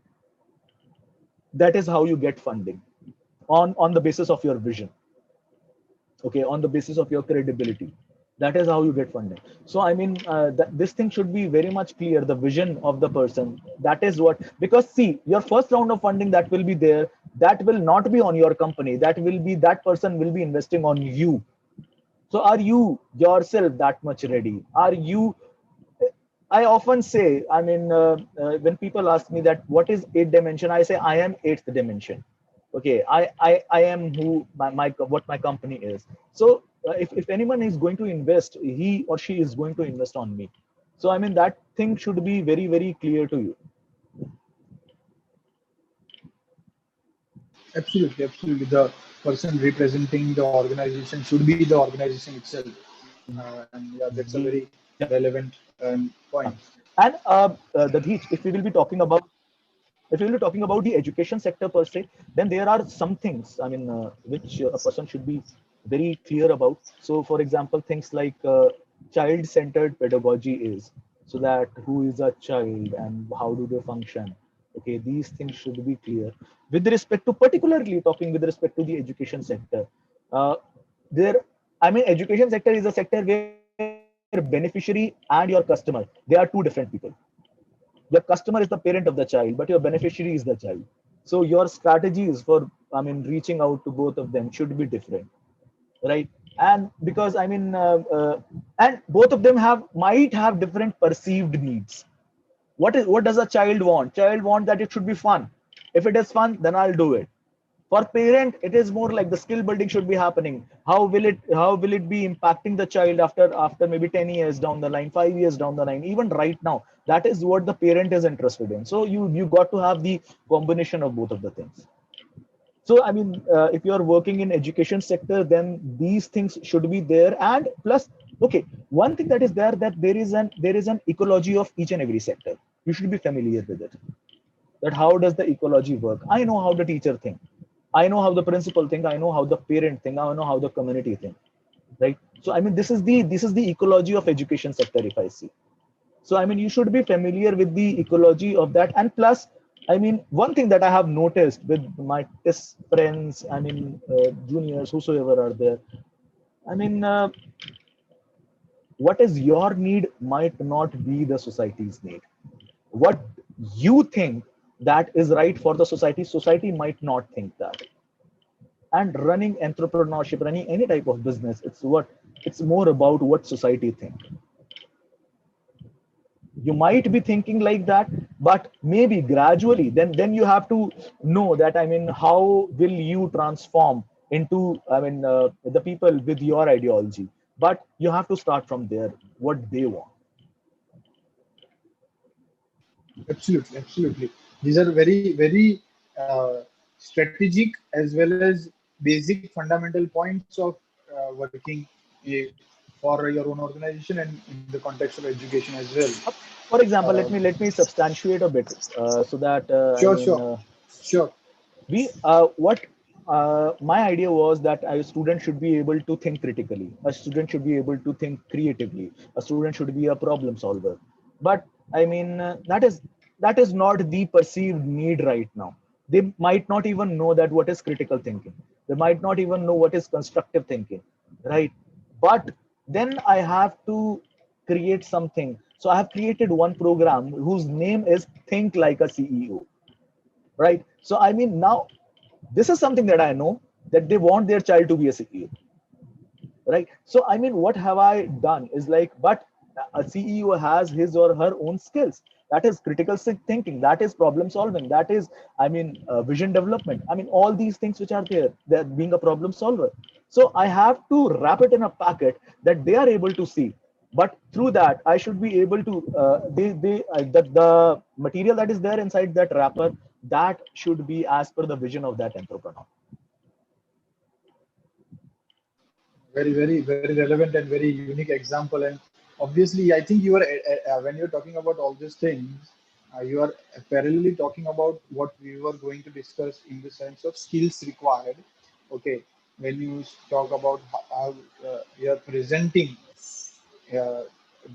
That is how you get funding, on the basis of your vision. Okay, on the basis of your credibility. That is how you get funding. So I mean, this thing should be very much clear, the vision of the person. That is what, because see, your first round of funding that will be there, that will not be on your company, that person will be investing on you. So are you yourself that much ready? Are you, I often say, I mean, when people ask me that what is eighth dimension, I say I am eighth dimension. Okay, I am who my what my company is. So if anyone is going to invest, he or she is going to invest on me. So I mean, that thing should be very very clear to you. Absolutely, absolutely. The person representing the organization should be the organization itself. And yeah, that's a very Yeah. relevant And point. the Dheej, if we will be talking about the education sector per se, then there are some things, I mean, which a person should be very clear about. So, for example, things like child-centered pedagogy is, so that who is a child and how do they function. Okay, these things should be clear. With respect to, particularly talking with respect to the education sector, uh, there, I mean, education sector is a sector where beneficiary and your customer, they are two different people. Your customer is the parent of the child, but your beneficiary is the child. So your strategies for, I mean, reaching out to both of them should be different, right? And because, I mean, and both of them might have different perceived needs. What does a child want? Child want that it should be fun. If it is fun, then I'll do it. For parent, it is more like the skill building should be happening. How will it be impacting the child after maybe 10 years down the line, 5 years down the line, even right now? That is what the parent is interested in. So you got to have the combination of both of the things. So I mean, if you are working in education sector, then these things should be there. And plus, okay, one thing that is there, that there is an ecology of each and every sector. You should be familiar with it, that how does the ecology work. I know how the teacher think, I know how the principal think, I know how the parent think, I know how the community think, right? So I mean, this is the ecology of education sector, if I see. So I mean, you should be familiar with the ecology of that. And plus, I mean, one thing that I have noticed with my test friends, I mean, juniors, whosoever are there, I mean, what is your need might not be the society's need. What you think that is right for the society might not think that. And running entrepreneurship, running any type of business, it's more about what society think. You might be thinking like that, but maybe gradually, then you have to know that, I mean, how will you transform into, I mean, the people with your ideology. But you have to start from there, what they want. Absolutely, absolutely. These are very, very strategic as well as basic fundamental points of working uh, for your own organization and in the context of education as well. For example, Uh, let me substantiate a bit, so that, I sure, mean, sure, sure. we what my idea was that a student should be able to think critically, a student should be able to think creatively, a student should be a problem solver. But I mean, that is not the perceived need right now. They might not even know that what is critical thinking, they might not even know what is constructive thinking, right? But then I have to create something. So I have created one program whose name is Think Like a CEO, right? So I mean, now this is something that I know, that they want their child to be a CEO, right? So I mean, what have I done is like, but a CEO has his or her own skills. That is critical thinking, that is problem solving, that is, I mean, vision development, I mean, all these things which are there, that being a problem solver. So I have to wrap it in a packet that they are able to see. But through that, I should be able to, the material that is there inside that wrapper, that should be as per the vision of that entrepreneur. Very, very, very relevant and very unique example. And obviously, I think you are when you're talking about all these things, you are parallelly talking about what we were going to discuss in the sense of skills required. Okay, when you talk about how you are presenting uh,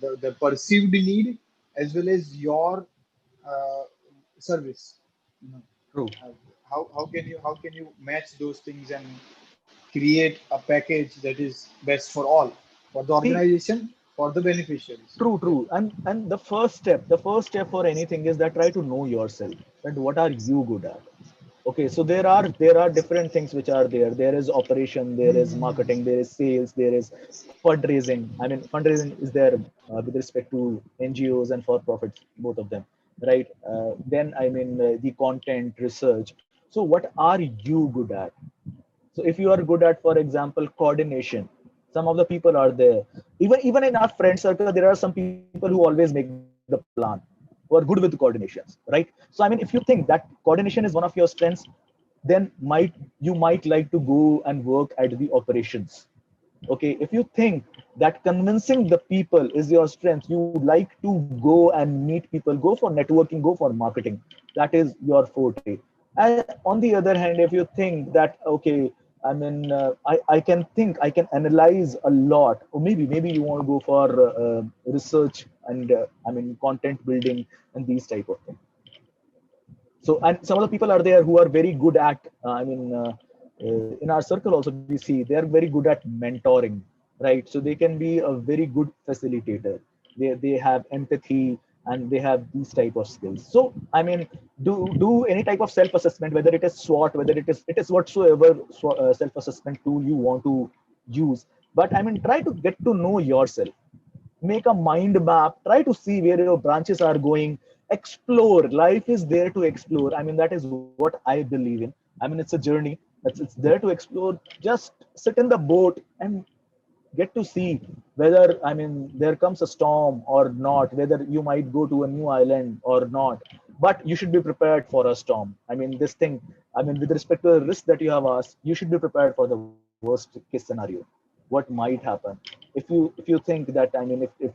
the perceived need as well as your uh, service. You know, True. how can you match those things and create a package that is best for all, for the See, organization, for the beneficiaries. true, Yeah, true. And the first step for anything is that try to know yourself. And what are you good at? Okay, so there are different things which are there. There is operation, there is marketing, there is sales, there is fundraising. I mean, fundraising is there with respect to NGOs and for profits, both of them, right? Then I mean, the content research. So what are you good at? So if you are good at, for example, coordination, some of the people are there. Even in our friend circle, there are some people who always make the plan, who are good with coordinations, right? So I mean, if you think that coordination is one of your strengths, then you might like to go and work at the operations. Okay, if you think that convincing the people is your strength, you would like to go and meet people, go for networking, go for marketing, that is your forte. And on the other hand, if you think that, okay, I can think, I can analyze a lot, or maybe you want to go for research and content building and these type of things. So, and some of the people are there who are very good at in our circle also we see they are very good at mentoring, right? So they can be a very good facilitator. They have empathy and they have these type of skills. So do any type of self assessment, whether it is SWOT, whether it is whatsoever self assessment tool you want to use. But try to get to know yourself, make a mind map, try to see where your branches are going, explore. Life is there to explore. That is what I believe in. It's a journey. It's there to explore. Just sit in the boat and get to see whether there comes a storm or not, whether you might go to a new island or not. But you should be prepared for a storm. This thing, with respect to the risk that you have asked, you should be prepared for the worst case scenario, what might happen. If you think that if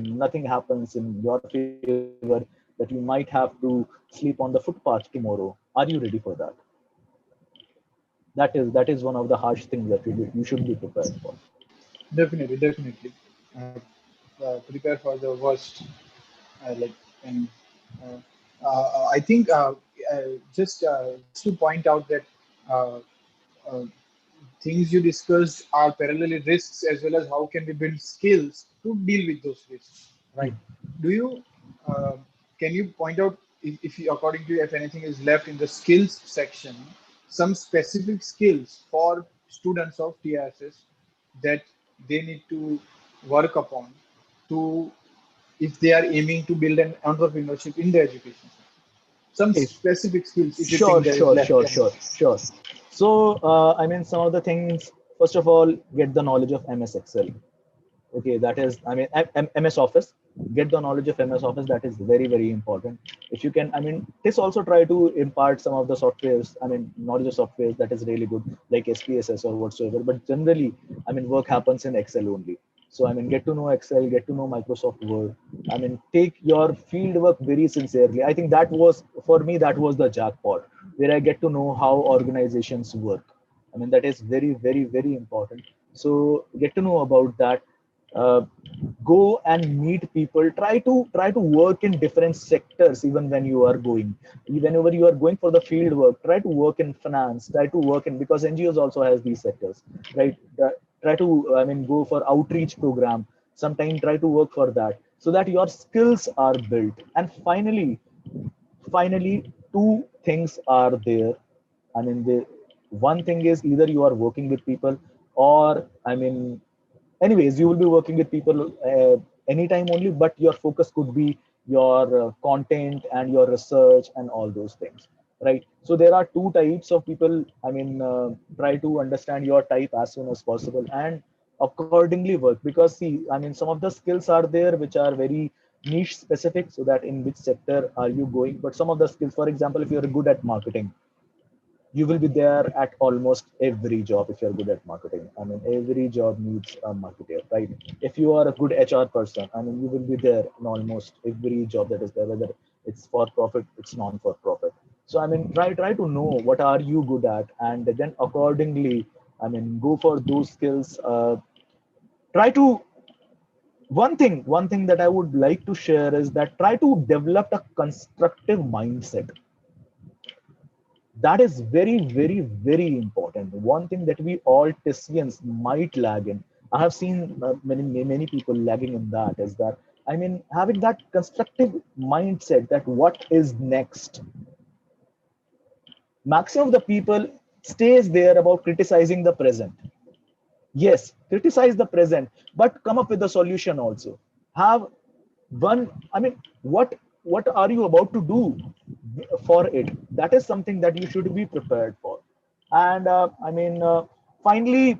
nothing happens in your favor, that you might have to sleep on the footpath tomorrow, are you ready for that? That is one of the harsh things that you should be prepared for. Definitely. Uh, Prepare for the worst. Like, and I think just to point out that uh, uh, things you discussed are parallelly risks as well as how can we build skills to deal with those risks, right? Do you can you point out if you, according to you, if anything is left in the skills section, some specific skills for students of TISS that they need to work upon to if they are aiming to build an entrepreneurship in the education system? Some Okay. specific skills if you Sure, think there is sure, left. sure, sure, sure. So, some of the things, first of all, get the knowledge of MS Excel. Okay, that is, MS Office. Get the knowledge of MS Office. That is very, very important. If you can, this also try to impart some of the softwares, knowledge of softwares, that is really good, like SPSS or whatsoever. But generally, work happens in Excel only. So, get to know Excel, get to know Microsoft Word. Take your field work very sincerely. I think that was, for me, that was the jackpot, where I get to know how organizations work. That is very, very, very important. So get to know about that. uh, Go and meet people. Try to work in different sectors. Even when you are going, whenever you are going for the field work, try to work in finance, try to work in, because NGOs also has these sectors, right? Try to go for outreach program sometime, try to work for that, so that your skills are built. And finally, two things are there. The one thing is, either you are working with people, or anyways, you will be working with people anytime only, but your focus could be your content and your research and all those things, right? So there are two types of people. Try to understand your type as soon as possible and accordingly work, because see, some of the skills are there which are very niche specific, so that in which sector are you going. But some of the skills, for example, if you're good at marketing, you will be there at almost every job. If you're good at marketing, every job needs a marketer, right? If you are a good HR person, you will be there in almost every job that is there, whether it's for profit, it's non for profit. So try to know what are you good at, and then accordingly go for those skills. Try to One thing that I would like to share is that try to develop a constructive mindset. That is very, very, very important. One thing that we all Tessians might lag in, I have seen many people lagging in, that is that having that constructive mindset, that what is next. Maximum of the people stays there about criticizing the present. Yes, criticize the present, but come up with a solution also. Have one, what are you about to do for it? That is something that you should be prepared for. And finally,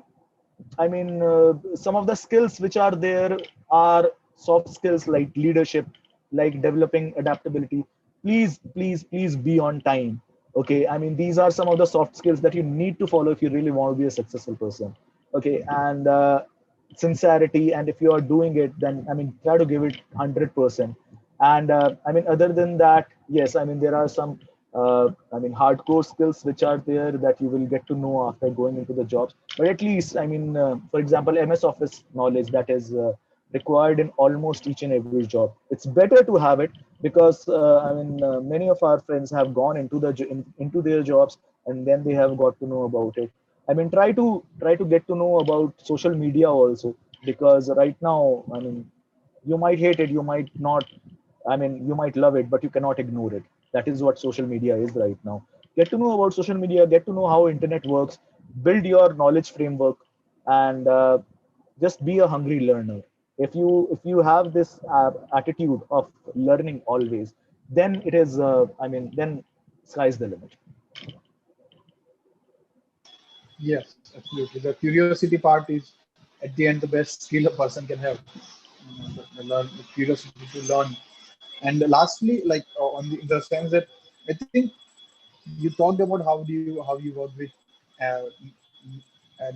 some of the skills which are there are soft skills like leadership, like developing adaptability. Please, please, please be on time. Okay, I mean, these are some of the soft skills that you need to follow if you really want to be a successful person. Okay, and sincerity, and if you are doing it, then I mean, try to give it 100%. And I mean, other than that, yes, I mean, there are some I mean, hardcore skills which are there that you will get to know after going into the jobs. But at least, I mean, for example, MS Office knowledge that is required in almost each and every job. It's better to have it because I mean, many of our friends have gone into into their jobs, and then they have got to know about it. I mean, try to get to know about social media also, because right now, I mean, you might hate it, you might not, I mean, you might love it, but you cannot ignore it. That is what social media is right now. Get to know about social media, get to know how internet works, build your knowledge framework, and just be a hungry learner. If you have this attitude of learning always, then it is I mean, then sky's the limit. Yes, absolutely. The curiosity part is at the end the best skill a person can have. The curiosity to learn. And lastly, like on the in the sense that I think you talked about how you work with uh,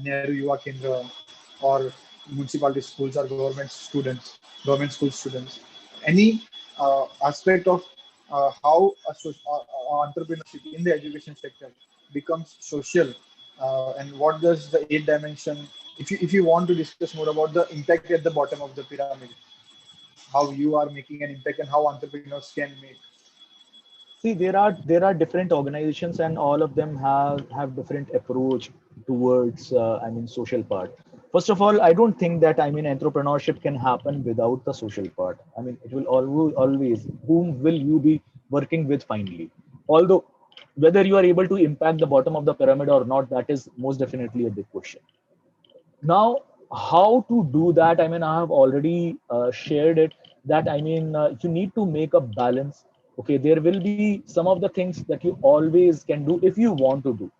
Nehru Yuva Kendra or municipality schools or government school students. Any aspect of how entrepreneurship in the education sector becomes social, and what does the eight dimension? If you want to discuss more about the impact at the bottom of the pyramid, how you are making an impact and how entrepreneurs can make. See, there are different organizations, and all of them have different approach towards I mean, social part. First of all, I don't think that, I mean, entrepreneurship can happen without the social part. I mean, it will always, whom will you be working with finally? Although whether you are able to impact the bottom of the pyramid or not, that is most definitely a big question. Now, how to do that? I mean, I have already shared it, that I mean, you need to make a balance. Okay, there will be some of the things that you always can do if you want to do.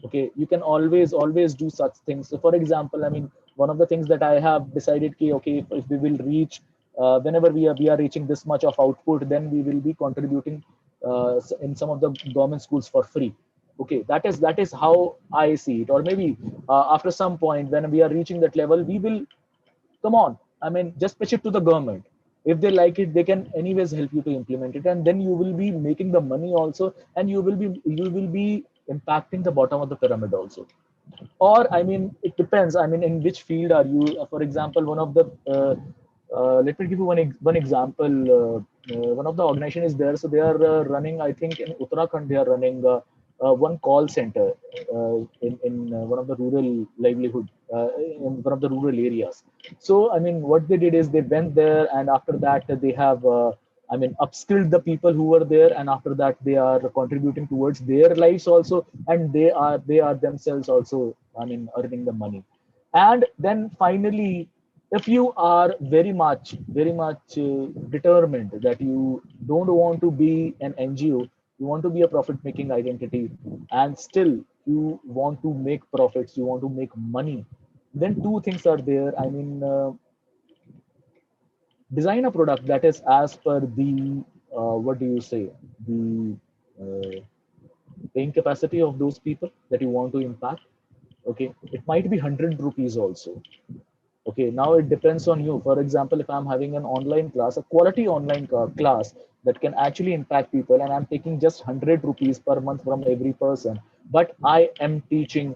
Okay, you can always do such things. So for example, I mean, one of the things that I have decided, okay, if we will reach whenever we are reaching this much of output, then we will be contributing in some of the government schools for free. Okay, that is how I see it. Or maybe after some point when we are reaching that level, we will, come on, I mean, just pitch it to the government. If they like it, they can anyways help you to implement it, and then you will be making the money also, and you will be impacting the bottom of the pyramid also. Or I mean, it depends, I mean, in which field are you. For example, one of the let me give you one example. One of the organization is there, so they are running, I think in Uttarakhand, they are running one call center in one of the rural livelihood, in one of the rural areas. So I mean, what they did is they went there, and after that they have I mean, upskilled the people who were there, and after that they are contributing towards their lives also, and they are themselves also, I mean, earning the money. And then finally, if you are very much determined that you don't want to be an NGO, you want to be a profit-making identity, and still you want to make profits, you want to make money, then two things are there. I mean, design a product that is as per the what do you say, the uh, paying capacity of those people that you want to impact. Okay, it might be 100 rupees also. Okay, now it depends on you. For example, if I'm having an online class, a quality online class that can actually impact people, and I'm taking just 100 rupees per month from every person, but I am teaching,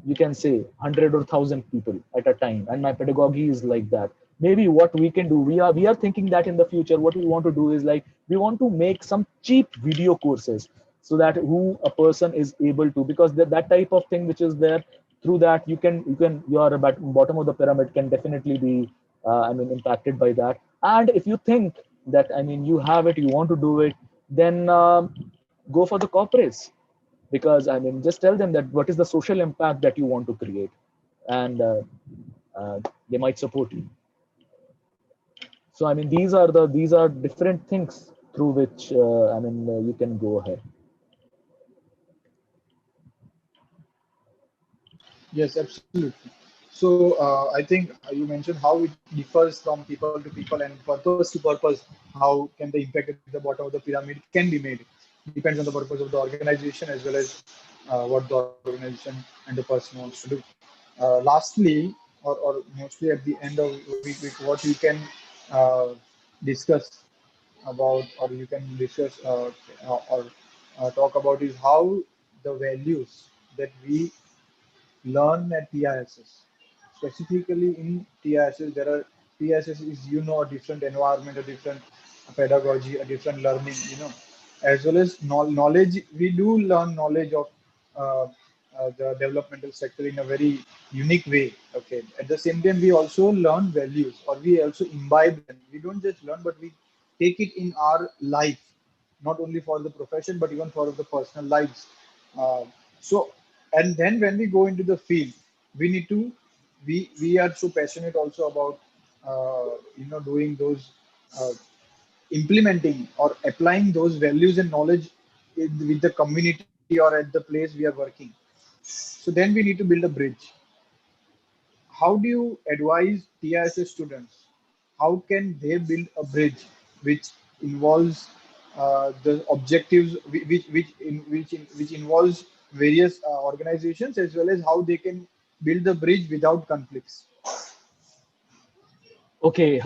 you can say, 100 or 1,000 people at a time, and my pedagogy is like that. Maybe what we can do, we are thinking that in the future, what we want to do is like, we want to make some cheap video courses, so that who a person is able to, because that type of thing which is there, through that you can your bottom of the pyramid can definitely be I mean, impacted by that. And if you think that, I mean, you have it, you want to do it, then go for the corporates. Because I mean, just tell them that what is the social impact that you want to create, and they might support you. So I mean, these are different things through which I mean, you can go ahead. Yes, absolutely. So I think you mentioned how it differs from people to people and purpose to purpose. How can the impact at the bottom of the pyramid can be made? depends on the purpose of the organization as well as what the organization and the person wants to do. Lastly, or mostly at the end of what you can uh, discuss about, or you can discuss or talk about is how the values that we learn at TISS. Specifically in TISS, there are TISS is a different environment, a different pedagogy, a different learning, as well as knowledge. We do learn knowledge of uh, the developmental sector in a very unique way. Okay. At the same time, we also learn values, or we also imbibe them. We don't just learn, but we take it in our life, not only for the profession, but even for the personal lives. Uh, so, and then when we go into the field, we need to, we are so passionate also about, doing those, uh, implementing or applying those values and knowledge with the community or at the place we are working. So then we need to build a bridge. How do you advise TISS students? How can they build a bridge which involves the objectives, which involves various organizations, as well as how they can build the bridge without conflicts? Okay.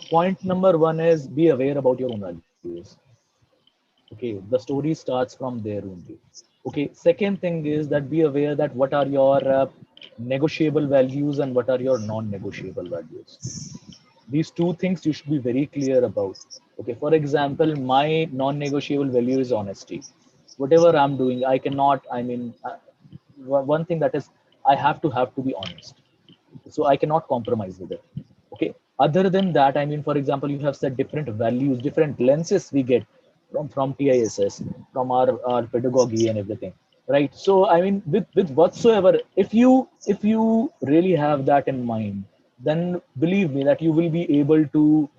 Point number one is be aware about your own values. Okay, the story starts from there only. Okay, second thing is that be aware that what are your negotiable values and what are your non-negotiable values. These two things you should be very clear about. Okay, for example, my non-negotiable value is honesty. Whatever I'm doing, I cannot, one thing that is, I have to be honest, so I cannot compromise with it. Okay, other than that, for example, you have said different values, different lenses we get from TISS, from our pedagogy and everything, right? So with whatsoever, if you really have that in mind, then believe me that you will be able to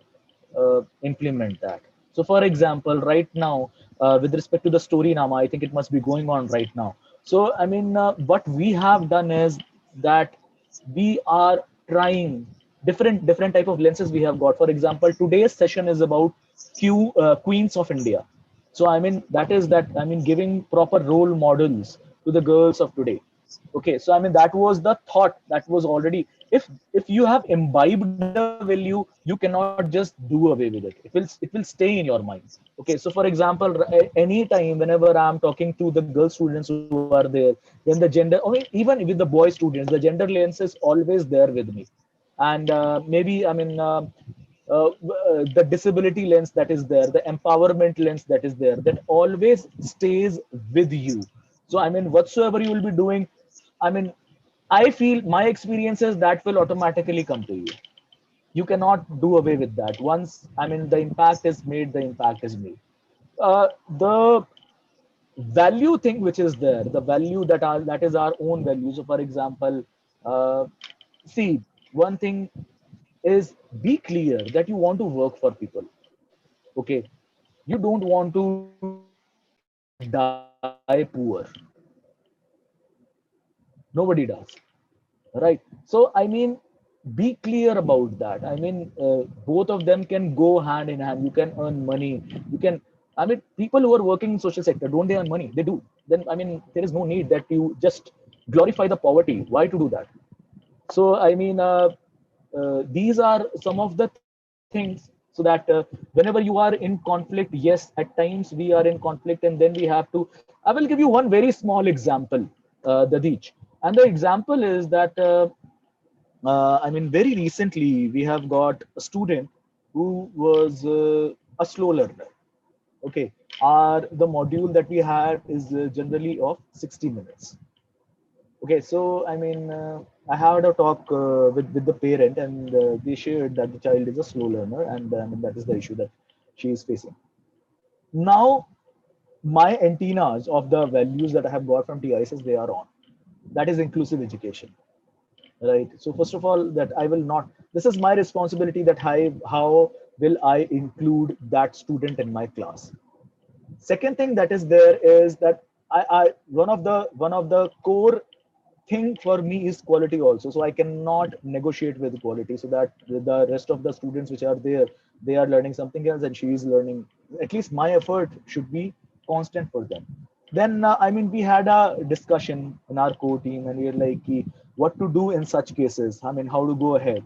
implement that. So, for example, right now, with respect to the story Nama, I think it must be going on right now. So, what we have done is that we are trying different type of lenses we have got. For example, today's session is about Queens of India. So, giving proper role models to the girls of today. Okay, so that was the thought that was already, if you have imbibed a value, you cannot just do away with it. It will stay in your mind. Okay, so for example, anytime whenever I'm talking to the girl students who are there, then the gender, or even with the boy students, the gender lens is always there with me. And maybe the disability lens that is there, the empowerment lens that is there, that always stays with you. So whatsoever you will be doing, I mean, I feel my experiences that will automatically come to you. You cannot do away with that. Once the impact is made, the impact is made. The value thing which is there, the value that is our own value. So, for example, uh, see, one thing is be clear that you want to work for people. Okay, you don't want to die poor. Nobody does, right? So be clear about that. Both of them can go hand in hand. You can earn money. You can, people who are working in social sector, don't they earn money? They do. Then there is no need that you just glorify the poverty. Why to do that? So these are some of the things, so that whenever you are in conflict, yes, at times we are in conflict, and then we have to, I will give you one very small example, Dadich. And the example is that very recently we have got a student who was a slow learner. Okay, the module that we had is generally of 60 minutes. Okay, so I had a talk with the parent, and they shared that the child is a slow learner, and that is the issue that she is facing. Now, my antennas of the values that I have got from TISS, they are on. That is inclusive education, right? So first of all, that I will not. This is my responsibility. That how will I include that student in my class? Second thing that is there is that I one of the core thing for me is quality also. So I cannot negotiate with quality, so that the rest of the students which are there, they are learning something else and she is learning. At least my effort should be constant for them. Then I mean, we had a discussion in our core team, and we were like, what to do in such cases. I mean, how to go ahead.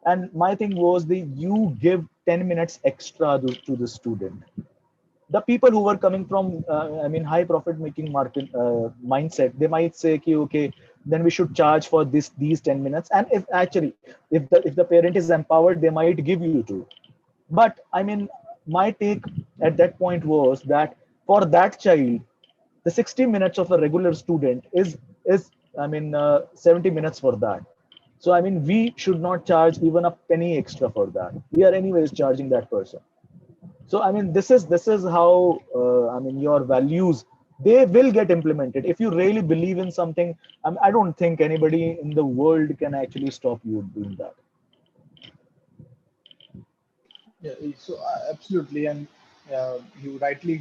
And my thing was that you give 10 minutes extra to the student. The people who were coming from I mean high profit making market mindset, they might say okay, then we should charge for these 10 minutes. And if actually if the parent is empowered, they might give you to. But I mean, my take at that point was that for that child, the 60 minutes of a regular student is I mean 70 minutes for that. So I mean, we should not charge even a penny extra for that. We are anyways charging that person. So I mean, this is how I mean, your values, they will get implemented if you really believe in something. I don't think anybody in the world can actually stop you doing that. Yeah, so absolutely, and you rightly,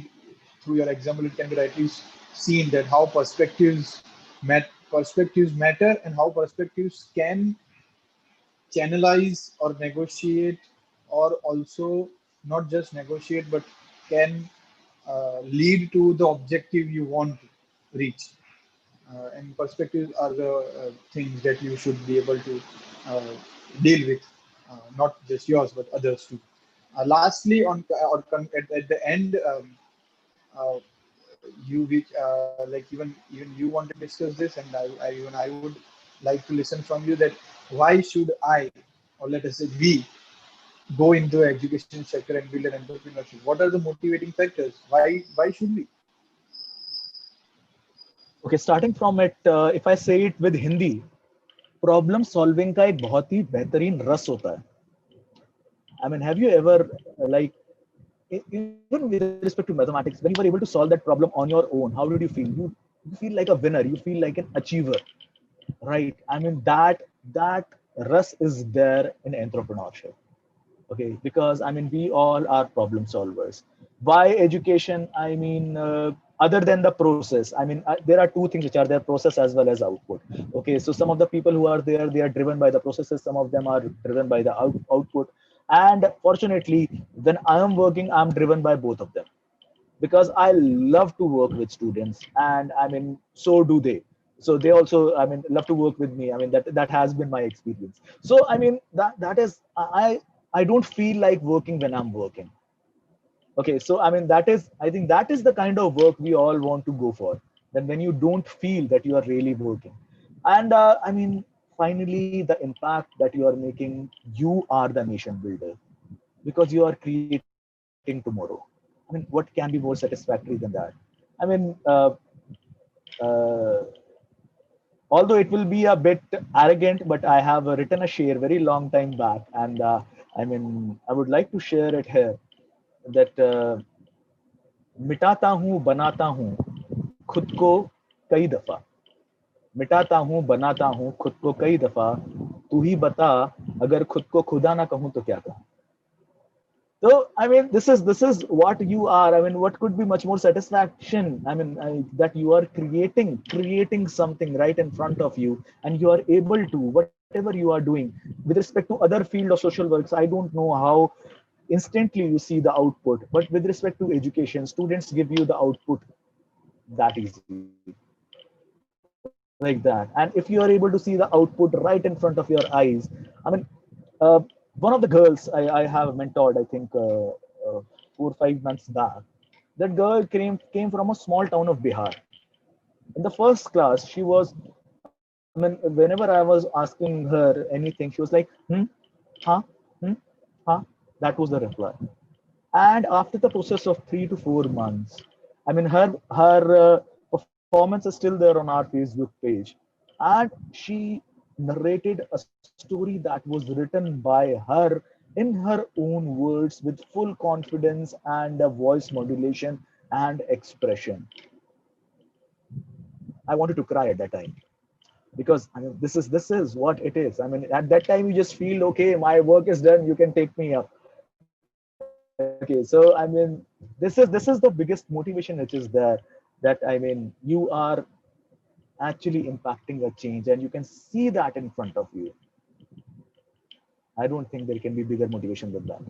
through your example, it can be rightly seen that how perspectives matter, and how perspectives can channelize or negotiate, or also not just negotiate, but can lead to the objective you want to reach. And perspectives are the things that you should be able to uh, deal with, not just yours but others too. Lastly, at the end, uh, even you wanted to discuss this, and I would like to listen from you that why should I, or let us say we, go into the education sector and build an entrepreneurship? What are the motivating factors? Why should we? Okay, starting from it, if I say it with Hindi, problem solving का एक बहुत ही बेहतरीन रस होता है. I mean, have you ever like even with respect to mathematics, when you were able to solve that problem on your own, how did you feel? You feel like a winner. You feel like an achiever, right? I mean, that rus is there in entrepreneurship. Okay, because I mean, we all are problem solvers. Why education? I mean, other than the process, I mean, there are two things which are there: process as well as output. Okay, so some of the people who are there, they are driven by the processes, some of them are driven by the output. And fortunately, when I am working, I'm driven by both of them, because I love to work with students, and I mean, so do they. So they also, I mean, love to work with me. I mean, that has been my experience. So I mean, that is, I don't feel like working when I'm working. Okay, so I mean, I think that is the kind of work we all want to go for. Then when you don't feel that you are really working, and I mean, finally, the impact that you are making, you are the nation builder, because you are creating tomorrow. I mean, what can be more satisfactory than that? I mean, uh, although it will be a bit arrogant, but I have written a share very long time back, and I mean, I would like to share it here. That मिटाता हूँ बनाता हूँ खुद को कई दफा, मिटाता हूँ बनाता हूँ खुद को कई दफा, तू ही बता अगर खुद को खुदा ना कहूँ तो क्या कहूँ. So I mean, this is what you are. I mean, what could be much more satisfaction? I mean, that you are creating something right in front of you, and you are able to, whatever you are doing with respect to other field of social works. I don't know how instantly you see the output, but with respect to education, students give you the output that easily, like that. And if you are able to see the output right in front of your eyes, I mean, uh, one of the girls I have mentored, I think 4 or 5 months back, that girl came from a small town of Bihar. In the first class, she was, I mean, whenever I was asking her anything, she was like, huh, hmm, huh. That was the reply. And after the process of 3 to 4 months, I mean, her performance is still there on our Facebook page, and she narrated a story that was written by her in her own words with full confidence and a voice modulation and expression. I wanted to cry at that time, because I mean, this is what it is. I mean, at that time you just feel, okay, my work is done, you can take me up. Okay, so I mean, this is the biggest motivation which is there, that I mean, you are actually impacting a change, and you can see that in front of you. I don't think there can be bigger motivation than that.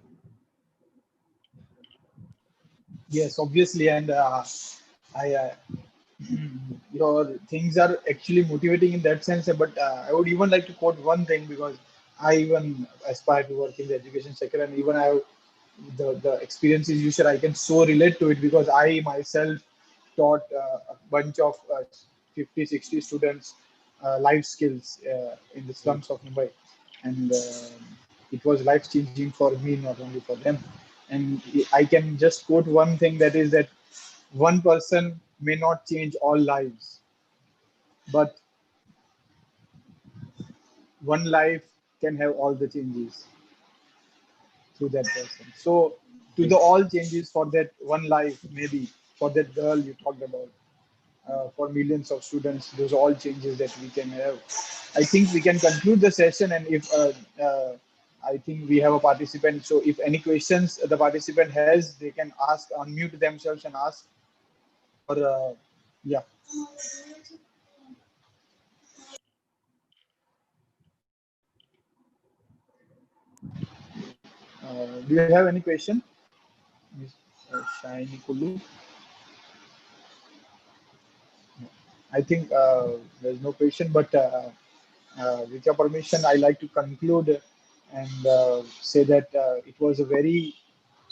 Yes, obviously, and I your things are actually motivating in that sense. But I would even like to quote one thing, because I even aspire to work in the education sector, and even I have the experiences you said, I can so relate to it, because I myself taught a bunch of 50, 60 students life skills in the slums of Mumbai, and it was life changing for me, not only for them. And I can just quote one thing, that is that one person may not change all lives, but one life can have all the changes through that person. So, to the all changes for that one life, maybe for that girl you talked about, for millions of students, those all changes that we can have. I think we can conclude the session, and if I think we have a participant, so if any questions the participant has, they can ask, unmute themselves and ask, or yeah. Do you have any question, Miss Shiny Kulu? I think there's no question, but with your permission, I like to conclude and say that it was a very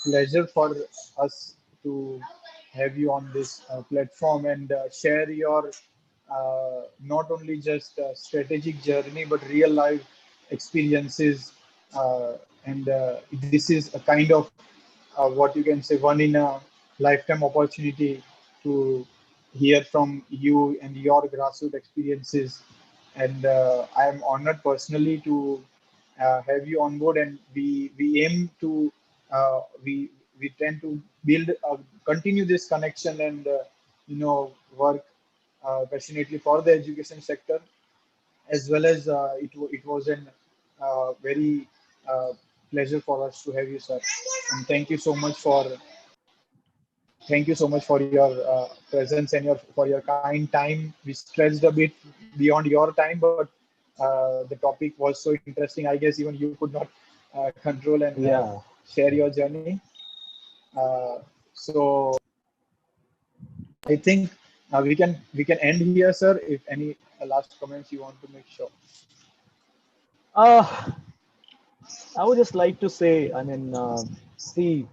pleasure for us to have you on this platform, and share your not only just strategic journey, but real life experiences. Uh, and this is a kind of what you can say, one in a lifetime opportunity to hear from you and your grassroots experiences. And I am honored personally to have you on board, and we aim to we tend to build continue this connection, and work passionately for the education sector, as well as it was an very uh, pleasure for us to have you, sir. And thank you so much for your presence and for your kind time. We stretched a bit beyond your time, but the topic was so interesting. I guess even you could not control and Yeah. share your journey. So I think we can end here, sir. If any last comments you want to make, sure. Uh, I would just like to say, see,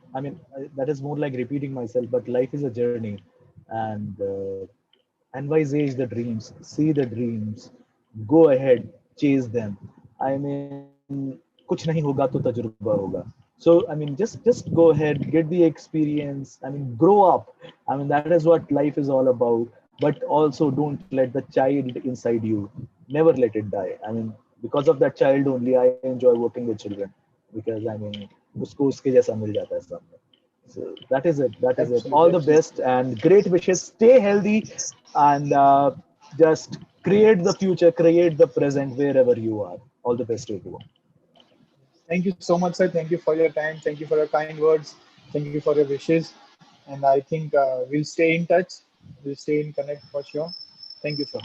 that is more like repeating myself, but life is a journey, and envisage the dreams, see the dreams, go ahead, chase them. I mean, कुछ नहीं होगा तो तजुर्बा होगा. So I mean, just go ahead, get the experience. I mean, grow up. I mean, that is what life is all about. But also, don't let the child inside you. Never let it die. I mean, because of that child only, I enjoy working with children, because I mean, उसको उसके जैसा मिल जाता है सब. So that is it. That is it. Absolutely, All the absolutely. best and great wishes. Stay healthy, and just create the future, create the present wherever you are. All the best to everyone. Thank you so much, sir. Thank you for your time. Thank you for your kind words. Thank you for your wishes. And I think we'll stay in touch. We'll stay in connect for sure. Thank you, sir.